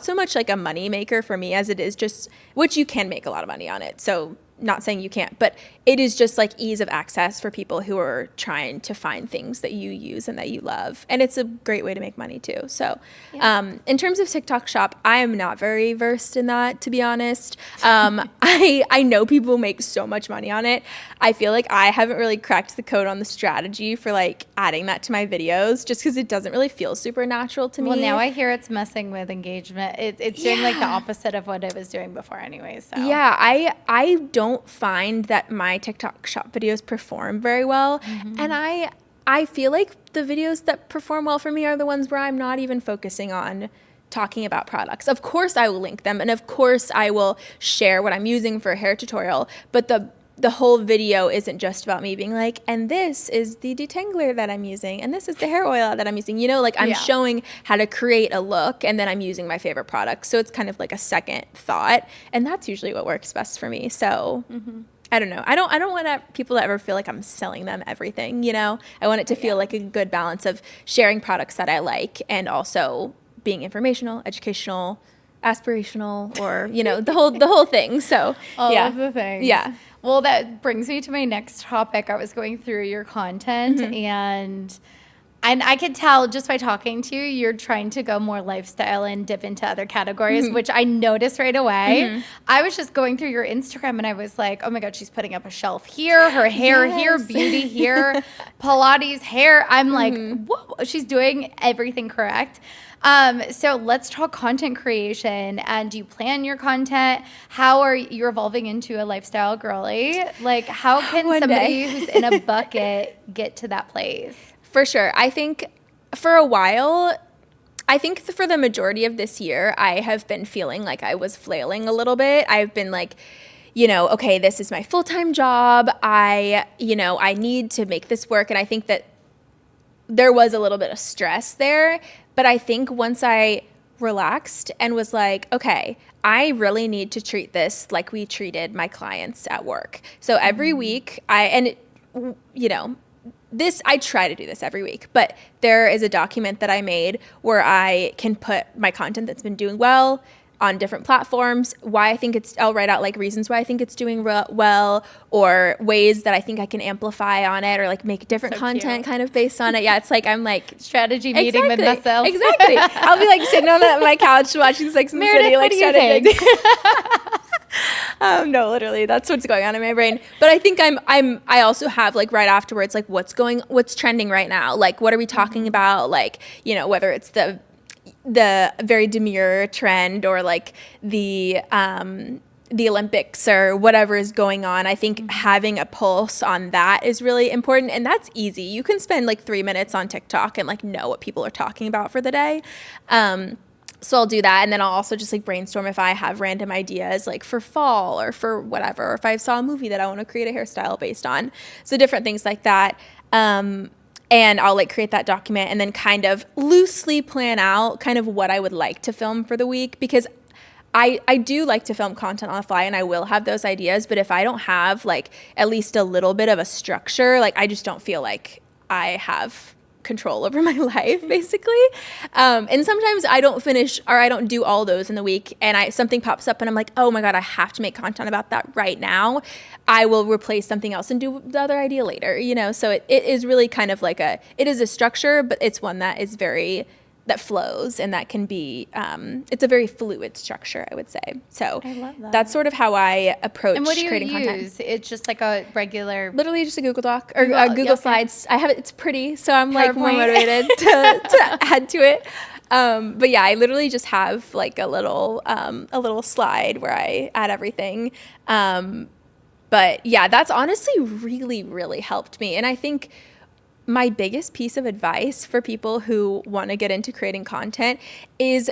so much like a money maker for me as it is just, which you can make a lot of money on it. So not saying you can't, but it is just like ease of access for people who are trying to find things that you use and that you love. And it's a great way to make money too. So in terms of TikTok Shop, I am not very versed in that, to be honest. I know people make so much money on it. I feel like I haven't really cracked the code on the strategy for like adding that to my videos, just because it doesn't really feel super natural to me. Well, now I hear it's messing with engagement. It's doing like the opposite of what it was doing before anyway. So yeah, I don't find that my TikTok Shop videos perform very well. And I feel like the videos that perform well for me are the ones where I'm not even focusing on talking about products. Of course I will link them, and of course I will share what I'm using for a hair tutorial, but the whole video isn't just about me being like, and this is the detangler that I'm using, and this is the hair oil that I'm using. You know, like I'm showing how to create a look, and then I'm using my favorite products. So it's kind of like a second thought, and that's usually what works best for me. So I don't know. I don't want people to ever feel like I'm selling them everything, you know? I want it to feel like a good balance of sharing products that I like and also being informational, educational, aspirational, or, you know, the whole thing. So all of the things. Yeah. Well, that brings me to my next topic. I was going through your content and I could tell just by talking to you, you're trying to go more lifestyle and dip into other categories, which I noticed right away. I was just going through your Instagram and I was like, oh my God, she's putting up a shelf here, her hair here, beauty here, Pilates hair. I'm like, whoa, she's doing everything correct. So let's talk content creation. And do you plan your content? How are you evolving into a lifestyle girly? Like, how can somebody who's in a bucket get to that place? For sure. I think for a while, for the majority of this year, I have been feeling like I was flailing a little bit. I've been like, you know, okay, this is my full-time job. I need to make this work. And I think that there was a little bit of stress there. But I think once I relaxed and was like, okay, I really need to treat this like we treated my clients at work. So every week I try to do this every week, but there is a document that I made where I can put my content that's been doing well on different platforms, I'll write out like reasons why I think it's doing well, or ways that I think I can amplify on it, or like make different content kind of based on it. Yeah, it's like I'm like strategy meeting with myself. Exactly. I'll be like sitting on my couch watching Sex and the Meredith, City, like strategizing. No, literally, that's what's going on in my brain. But I think I also have like right afterwards, like what's trending right now, like what are we talking about, like, you know, whether it's the very demure trend or like the Olympics or whatever is going on. I think having a pulse on that is really important, and that's easy. You can spend like 3 minutes on TikTok and like know what people are talking about for the day. So I'll do that, and then I'll also just like brainstorm if I have random ideas like for fall or for whatever, or if I saw a movie that I want to create a hairstyle based on. So different things like that. And I'll like create that document and then kind of loosely plan out kind of what I would like to film for the week, because I do like to film content on the fly and I will have those ideas. But if I don't have like at least a little bit of a structure, like I just don't feel like I have control over my life, basically. And sometimes I don't finish, or I don't do all those in the week, and something pops up and I'm like, oh my God, I have to make content about that right now. I will replace something else and do the other idea later, you know? So it is really kind of like it is a structure, but it's one that is that flows, and that can be, it's a very fluid structure, I would say. So I love that. That's sort of how I approach and what do you creating use? content. It's just like a regular, literally just a Google Doc or Google Slides. I have it. It's pretty, so I'm like more PowerPoint. motivated to add to it. But yeah, I literally just have like a little slide where I add everything. But yeah, that's honestly really, really helped me. And I think my biggest piece of advice for people who want to get into creating content is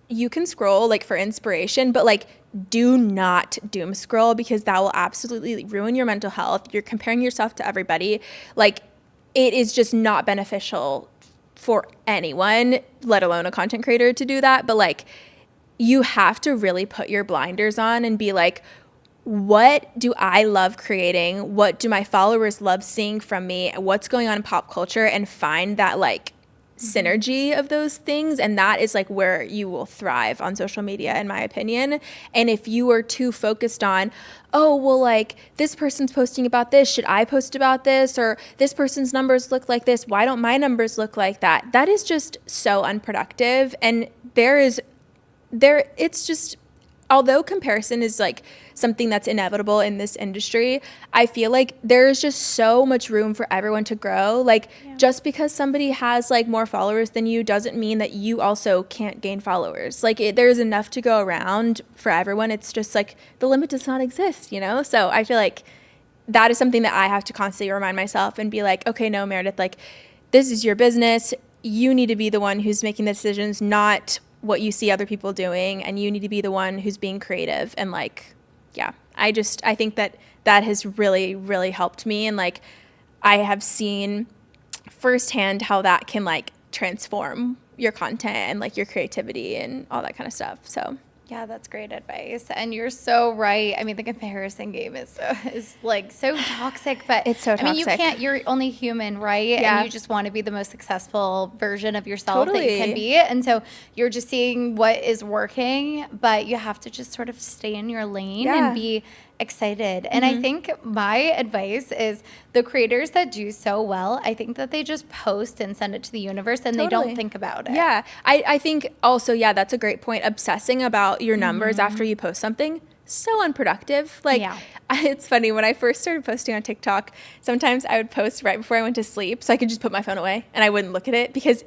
you can scroll like for inspiration, but like do not doom scroll, because that will absolutely ruin your mental health. You're comparing yourself to everybody. Like, it is just not beneficial for anyone, let alone a content creator, to do that. But like, you have to really put your blinders on and be like, what do I love creating? What do my followers love seeing from me? What's going on in pop culture? And find that like synergy of those things, and that is like where you will thrive on social media, in my opinion. And if you are too focused on, oh, well, like this person's posting about this, should I post about this? Or this person's numbers look like this, why don't my numbers look like that? That is just so unproductive. And it's just, although comparison is like something that's inevitable in this industry, I feel like there's just so much room for everyone to grow. Like just because somebody has like more followers than you doesn't mean that you also can't gain followers. Like there's enough to go around for everyone. It's just like the limit does not exist, you know? So I feel like that is something that I have to constantly remind myself and be like, okay, no, Meredith, like this is your business. You need to be the one who's making the decisions, not what you see other people doing, and you need to be the one who's being creative. And like, yeah, I think that has really, really helped me. And like, I have seen firsthand how that can like transform your content and like your creativity and all that kind of stuff. So yeah, that's great advice. And you're so right. I mean, the comparison game is like so toxic, but it's so toxic. I mean, you're only human, right? Yeah. And you just want to be the most successful version of yourself that you can be. And so you're just seeing what is working, but you have to just sort of stay in your lane and be excited. And I think my advice is the creators that do so well, I think that they just post and send it to the universe and they don't think about it. Yeah. I think also, that's a great point. Obsessing about your numbers after you post something, so unproductive. Like it's funny, when I first started posting on TikTok, sometimes I would post right before I went to sleep so I could just put my phone away and I wouldn't look at it, because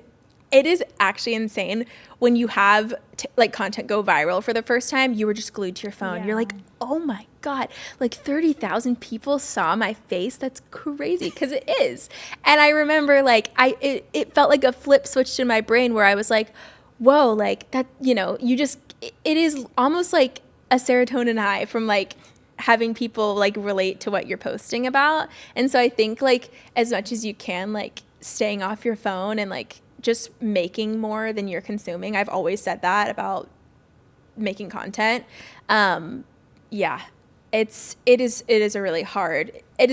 it is actually insane when you have like content go viral for the first time. You were just glued to your phone. You're like, oh my God, like 30,000 people saw my face. That's crazy, because it is. And I remember like it felt like a flip switched in my brain where I was like, whoa, like that, it is almost like a serotonin high from like having people like relate to what you're posting about. And so I think like as much as you can, like staying off your phone and like just making more than you're consuming. I've always said that about making content. It is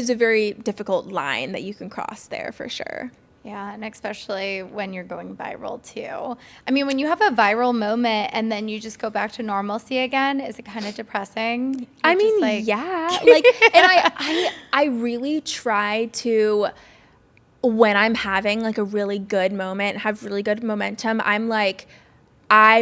a very difficult line that you can cross there for sure. Yeah, and especially when you're going viral too. I mean, when you have a viral moment and then you just go back to normalcy again, is it kind of depressing? I mean, yeah. Like, and I really try to, when I'm having like a really good moment, have really good momentum, I'm like, I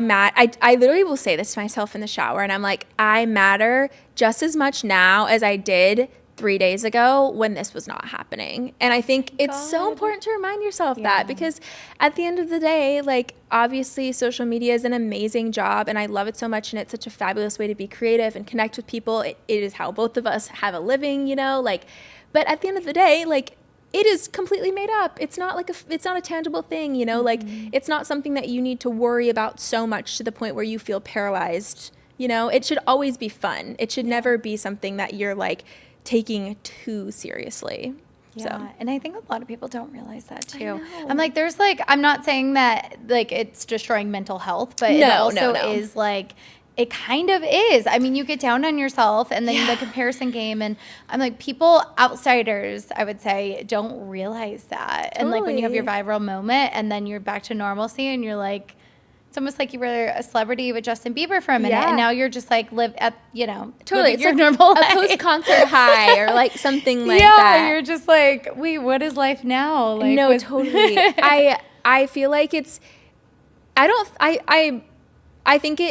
literally will say this to myself in the shower, and I'm like, I matter just as much now as I did 3 days ago when this was not happening. And I think it's so important to remind yourself that, because at the end of the day, like obviously social media is an amazing job and I love it so much, and it's such a fabulous way to be creative and connect with people. It is how both of us have a living, like, but at the end of the day, like, it is completely made up. It's not like it's not a tangible thing, like it's not something that you need to worry about so much to the point where you feel paralyzed. It should always be fun. It should never be something that you're like taking too seriously. Yeah. So. And I think a lot of people don't realize that too. I'm like, there's like, I'm not saying that like it's destroying mental health, but it also is like, it kind of is. I mean, you get down on yourself and then the comparison game, and I'm like, people, outsiders, I would say, don't realize that. Totally. And like when you have your viral moment and then you're back to normalcy and you're like, it's almost like you were a celebrity with Justin Bieber for a minute, and now you're just like live at, totally, it's your like normal life. A post-concert high or like something like that. Yeah, you're just like, wait, what is life now? Like, no, totally. I feel like I think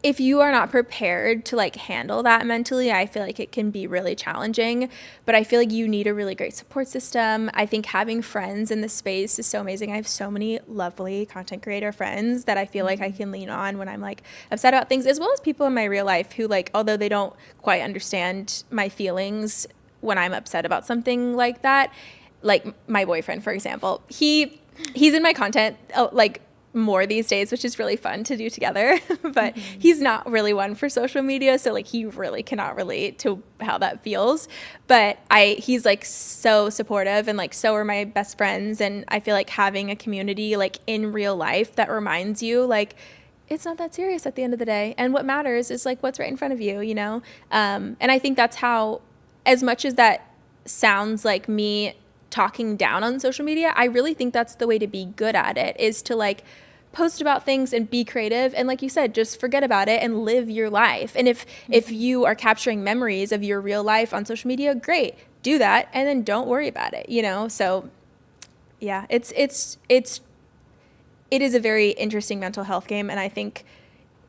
if you are not prepared to like handle that mentally, I feel like it can be really challenging. But I feel like you need a really great support system. I think having friends in this space is so amazing. I have so many lovely content creator friends that I feel like I can lean on when I'm like upset about things, as well as people in my real life who, like, although they don't quite understand my feelings when I'm upset about something like that, like my boyfriend, for example, he's in my content like more these days, which is really fun to do together. But he's not really one for social media, so like he really cannot relate to how that feels. But he's like so supportive, and like so are my best friends. And I feel like having a community like in real life that reminds you like it's not that serious at the end of the day, and what matters is like what's right in front of you, and I think that's how, as much as that sounds like me talking down on social media. I really think that's the way to be good at it, is to like post about things and be creative, and like you said, just forget about it and live your life. And if you are capturing memories of your real life on social media, great, do that, and then don't worry about it, you know. So yeah, it is a very interesting mental health game, and I think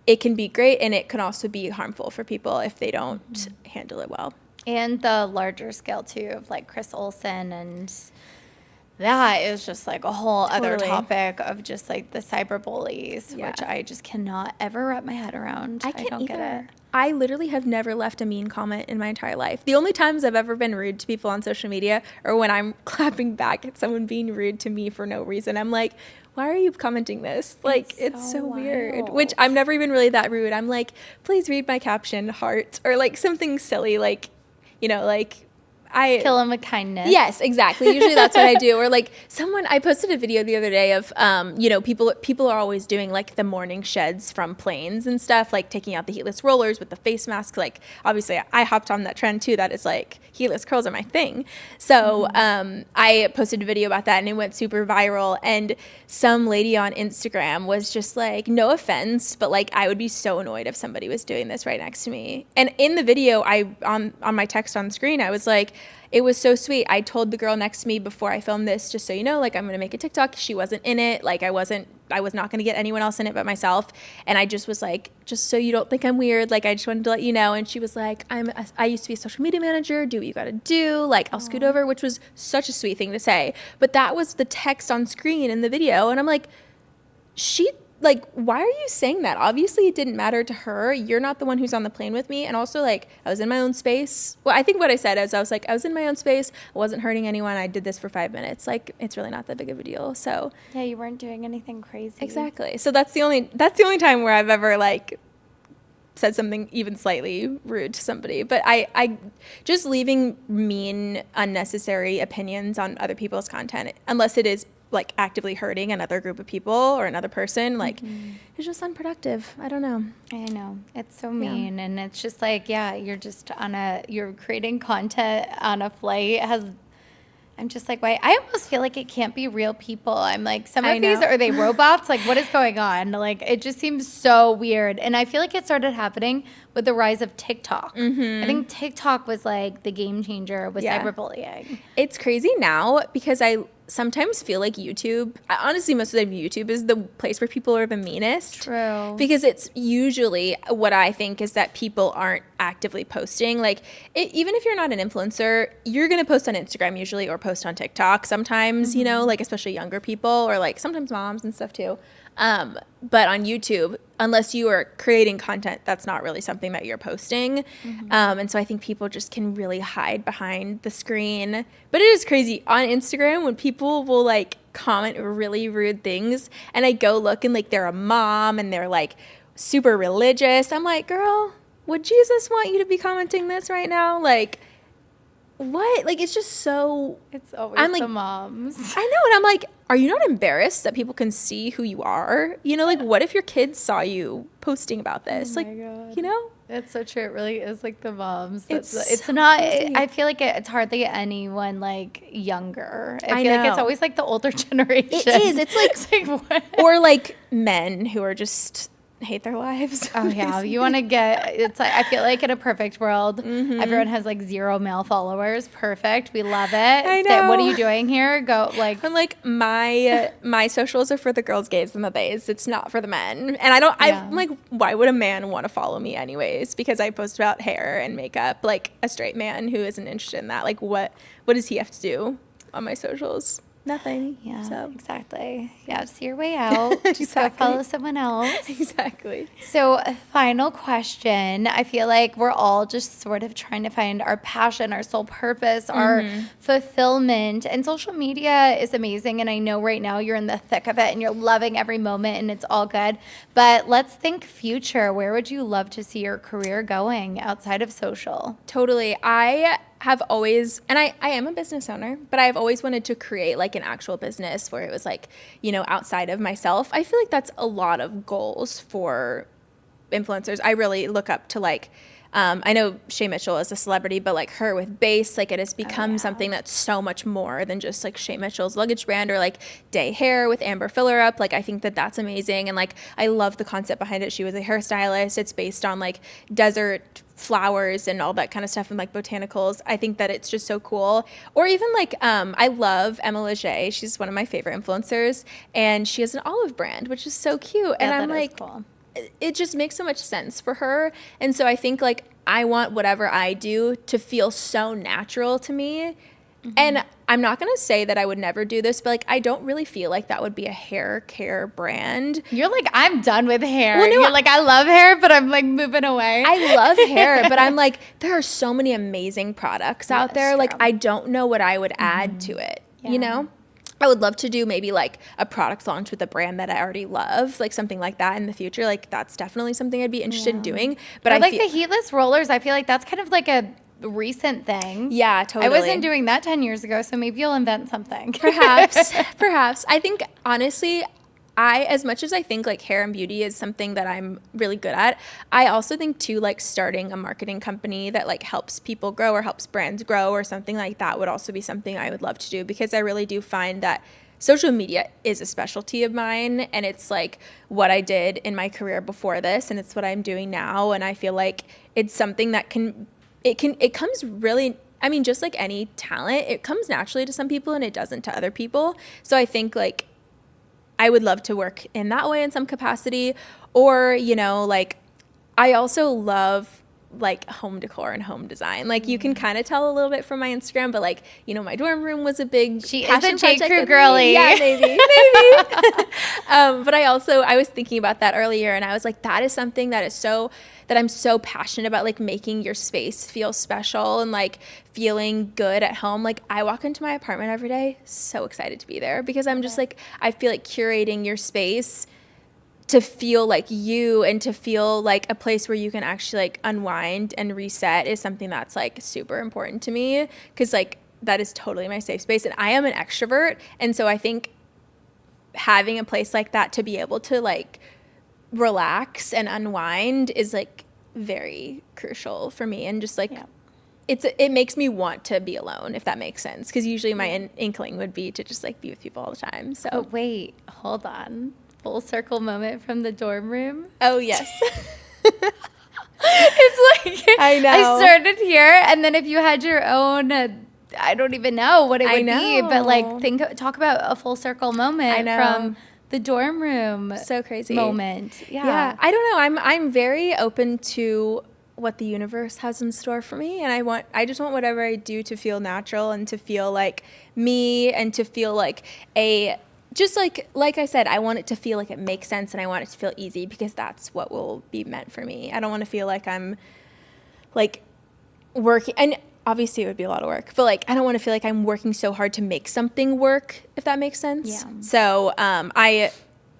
it can be great, and it can also be harmful for people if they don't handle it well. And the larger scale too of like Chris Olsen, and that is just like a whole other topic of just like the cyberbullies, which I just cannot ever wrap my head around. I don't get it. I literally have never left a mean comment in my entire life. The only times I've ever been rude to people on social media are when I'm clapping back at someone being rude to me for no reason. I'm like, why are you commenting this? Like, it's so weird. Which I'm never even really that rude. I'm like, please read my caption, heart, or like something silly, like, you know, like I kill him with kindness. Yes, exactly. Usually that's what I do. Or like I posted a video the other day of, you know, people are always doing like the morning sheds from planes and stuff, like taking out the heatless rollers with the face masks. Like obviously I hopped on that trend too. That is like heatless curls are my thing. So I posted a video about that and it went super viral. And some lady on Instagram was just like, no offense, but like I would be so annoyed if somebody was doing this right next to me. And in the video, on my text on screen, I was like, it was so sweet. I told the girl next to me before I filmed this, just so you know, like I'm going to make a TikTok. She wasn't in it. Like I was not going to get anyone else in it but myself. And I just was like, just so you don't think I'm weird. Like I just wanted to let you know. And she was like, I used to be a social media manager. Do what you got to do. Like I'll scoot over, which was such a sweet thing to say. But that was the text on screen in the video. And I'm like, why are you saying that? Obviously it didn't matter to her. You're not the one who's on the plane with me. And also like I was in my own space. Well, I think what I said is I was in my own space. I wasn't hurting anyone. I did this for 5 minutes. Like it's really not that big of a deal. So yeah, you weren't doing anything crazy. Exactly. So that's the only time where I've ever like said something even slightly rude to somebody. But I just leaving mean, unnecessary opinions on other people's content, unless it is like actively hurting another group of people or another person, like it's just unproductive. I don't know. I know. It's so mean. And it's just like, you're creating content on a flight. I'm just like, why? I almost feel like it can't be real people. I'm like, some of these, are they robots? Like, what is going on? Like, it just seems so weird. And I feel like it started happening with the rise of TikTok. I think TikTok was like the game changer with cyberbullying. It's crazy now because I sometimes feel like honestly, most of the time YouTube is the place where people are the meanest. True. Because it's usually what I think is that people aren't actively posting. Like, even if you're not an influencer, you're going to post on Instagram usually or post on TikTok sometimes, you know, like especially younger people or like sometimes moms and stuff too. But on YouTube, unless you are creating content, that's not really something that you're posting. And so I think people just can really hide behind the screen. But it is crazy on Instagram when people will like comment really rude things and I go look and like they're a mom and they're like super religious. I'm like, girl, would Jesus want you to be commenting this right now? Like, what? Like, it's just so... It's always the moms. I know, and I'm like, are you not embarrassed that people can see who you are? You know, like, what if your kids saw you posting about this? Oh like, God. You know? It's so true. It really is like the moms. It's so not... Crazy. I feel like it's hardly anyone, like, younger. I feel like it's always, like, the older generation. It is. It's like what? Or, like, men who are just... hate their lives. Oh yeah, you want to get, it's like, I feel like in a perfect world, everyone has like 0 male followers. Perfect. We love it. I know. What are you doing here? Go like. I'm like, my socials are for the girls, gays, and the bays. It's not for the men. And I'm like, why would a man want to follow me anyways? Because I post about hair and makeup. Like a straight man who isn't interested in that. Like what does he have to do on my socials? Nothing. Yeah, so. Exactly. Yeah, see your way out. Just go follow someone else. Exactly. So, final question. I feel like we're all just sort of trying to find our passion, our sole purpose, our fulfillment. And social media is amazing. And I know right now you're in the thick of it and you're loving every moment and it's all good. But let's think future. Where would you love to see your career going outside of social? Totally. I have always, and I am a business owner, but I've always wanted to create like an actual business where it was like, you know, outside of myself. I feel like that's a lot of goals for influencers. I really look up to like I know Shay Mitchell is a celebrity, but like her with Base, like it has become something that's so much more than just like Shay Mitchell's luggage brand, or like Day Hair with Amber Filler Up. Like I think that that's amazing, and like I love the concept behind it. She was a hairstylist. It's based on like desert flowers and all that kind of stuff, and like botanicals. I think that it's just so cool. Or even like I love Emma Leger. She's one of my favorite influencers, and she has an olive brand, which is so cute. And I'm like, cool. It just makes so much sense for her. And so I think like I want whatever I do to feel so natural to me. And I'm not going to say that I would never do this, but like I don't really feel like that would be a hair care brand. You're like, I'm done with hair. Well, no, you're like, I love hair, but I'm like moving away. I love hair, but I'm like, there are so many amazing products out there. True. Like I don't know what I would add to it, you know? I would love to do maybe like a product launch with a brand that I already love, like something like that in the future. Like that's definitely something I'd be interested in doing. But I like the heatless rollers. I feel like that's kind of like a recent thing. Yeah, totally. I wasn't doing that 10 years ago, so maybe you'll invent something. Perhaps. I think honestly, as much as I think like hair and beauty is something that I'm really good at, I also think too like starting a marketing company that like helps people grow or helps brands grow or something like that would also be something I would love to do, because I really do find that social media is a specialty of mine, and it's like what I did in my career before this, and it's what I'm doing now, and I feel like it's something that it comes really, I mean, just like any talent, it comes naturally to some people and it doesn't to other people. So I think like I would love to work in that way in some capacity. Or, you know, like I also love like home decor and home design. Like you can kind of tell a little bit from my Instagram, but like, you know, my dorm room was a big She is a J. Crew girly. Yeah, maybe. But I was thinking about that earlier, and I was like, that is something that I'm so passionate about, like making your space feel special and like feeling good at home. Like I walk into my apartment every day so excited to be there, because I'm just like, I feel like curating your space to feel like you and to feel like a place where you can actually like unwind and reset is something that's like super important to me, because like that is totally my safe space, and I am an extrovert, and so I think having a place like that to be able to like relax and unwind is like very crucial for me. And just like it makes me want to be alone, if that makes sense, because usually my inkling would be to just like be with people all the time. So wait, hold on, full circle moment from the dorm room. Oh yes. It's like I know I started here, and then if you had your own I don't even know what it would be, but like talk about a full circle moment from the dorm room. So crazy moment. Yeah. I don't know. I'm very open to what the universe has in store for me, and I just want whatever I do to feel natural and to feel like me, and to feel like just like I said, I want it to feel like it makes sense, and I want it to feel easy, because that's what will be meant for me. I don't want to feel like I'm like working, and obviously it would be a lot of work, but like I don't want to feel like I'm working so hard to make something work, if that makes sense. Yeah. So I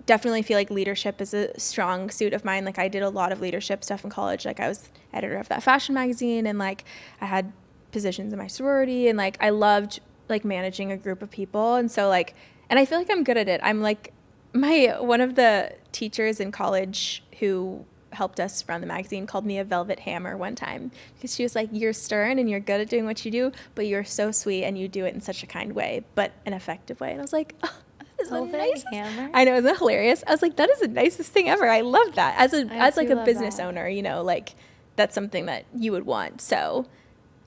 definitely feel like leadership is a strong suit of mine. Like I did a lot of leadership stuff in college. Like I was editor of that fashion magazine, and like I had positions in my sorority, and like I loved like managing a group of people. And so like, and I feel like I'm good at it. I'm like one of the teachers in college who helped us run the magazine called me a velvet hammer one time, because she was like, you're stern and you're good at doing what you do, but you're so sweet and you do it in such a kind way, but an effective way. And I was like, oh, that is the nicest. Hammer. I know, isn't that hilarious? I was like, that is the nicest thing ever. I love that. As like a business owner, you know, like that's something that you would want. So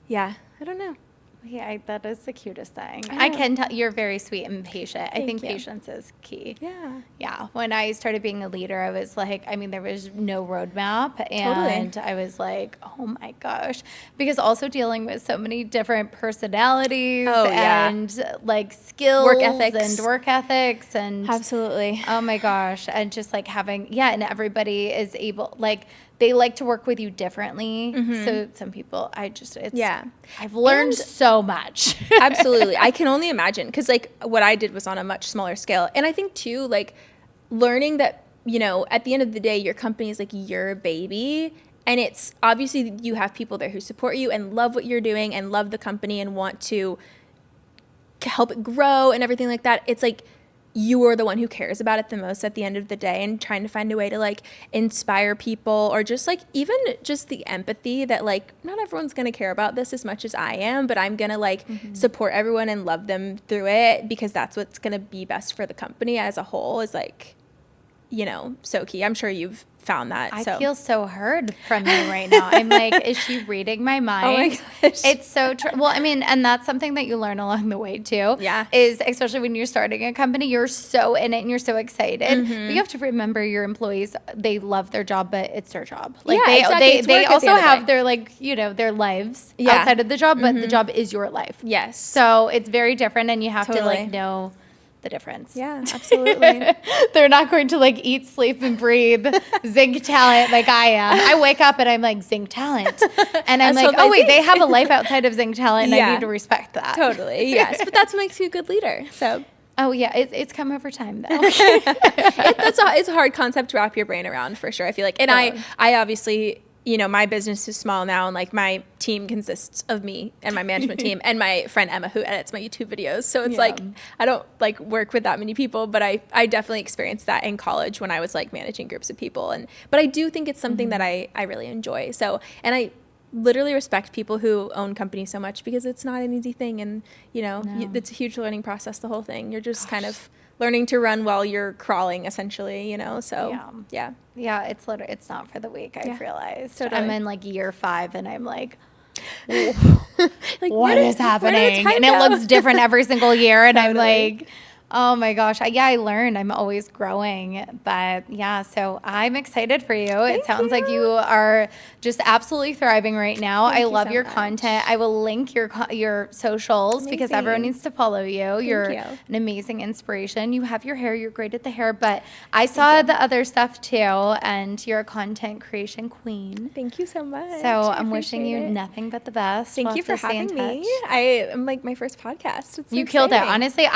yeah, I don't know. Yeah, that is the cutest thing. I can tell you're very sweet and patient. I think patience is key. Yeah. Yeah. When I started being a leader, I was like, I mean, there was no roadmap. And I was like, oh my gosh. Because also dealing with so many different personalities and like skills work ethics and absolutely. Oh my gosh. And just like having, and everybody is able, like, they like to work with you differently. So some people, I've learned so much. Absolutely. I can only imagine, because like what I did was on a much smaller scale. And I think too, like learning that, you know, at the end of the day, your company is like your baby. And it's obviously you have people there who support you and love what you're doing and love the company and want to help it grow and everything like that. It's like you are the one who cares about it the most at the end of the day, and trying to find a way to like inspire people, or just like even just the empathy that like not everyone's going to care about this as much as I am, but I'm going to like support everyone and love them through it, because that's what's going to be best for the company as a whole, is like, you know, so key. I'm sure you've found that. I feel so heard from you right now. I'm like, is she reading my mind? Oh my gosh. It's so true. Well, I mean, and that's something that you learn along the way too. Yeah. Is especially when you're starting a company, you're so in it and you're so excited. But you have to remember your employees, they love their job, but it's their job. Like they also have their like, you know, their lives outside of the job, but the job is your life. Yes. So it's very different, and you have to like know the difference. Yeah, absolutely. They're not going to like eat, sleep, and breathe zinc talent like I am. I wake up and I'm like, zinc talent. And I'm like, oh wait, they have a life outside of zinc talent, and I need to respect that. Totally, yes. But that's what makes you a good leader. So oh yeah, it's come over time though. It's a hard concept to wrap your brain around, for sure, I feel like. And I obviously, you know, my business is small now, and like my team consists of me and my management team and my friend Emma, who edits my YouTube videos. So it's like, I don't like work with that many people, but I definitely experienced that in college when I was like managing groups of people. But I do think it's something that I really enjoy. So, and I literally respect people who own companies so much, because it's not an easy thing. And, you know, it's a huge learning process, the whole thing. You're just kind of learning to run while you're crawling, essentially, you know? So, yeah, it's literally, it's not for the weak, I've realized. Totally. I'm in like year 5, and I'm like, like what is happening? And it looks different every single year. And I'm like, oh my gosh. I learn. I'm always growing. But yeah, so I'm excited for you. It sounds like you are just absolutely thriving right now. I love your content. I will link your socials because everyone needs to follow you. You're an amazing inspiration. You have your hair. You're great at the hair. But I saw the other stuff too. And you're a content creation queen. Thank you so much. So I'm wishing you nothing but the best. Thank you for having me. I'm like my first podcast. It's so you killed it. Honestly,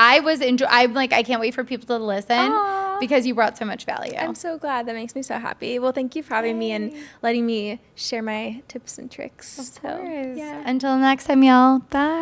I'm like, I can't wait for people to listen because you brought so much value. I'm so glad. That makes me so happy. Well, thank you for having me and letting me share my tips and tricks. Of course. Until next time, y'all. Bye.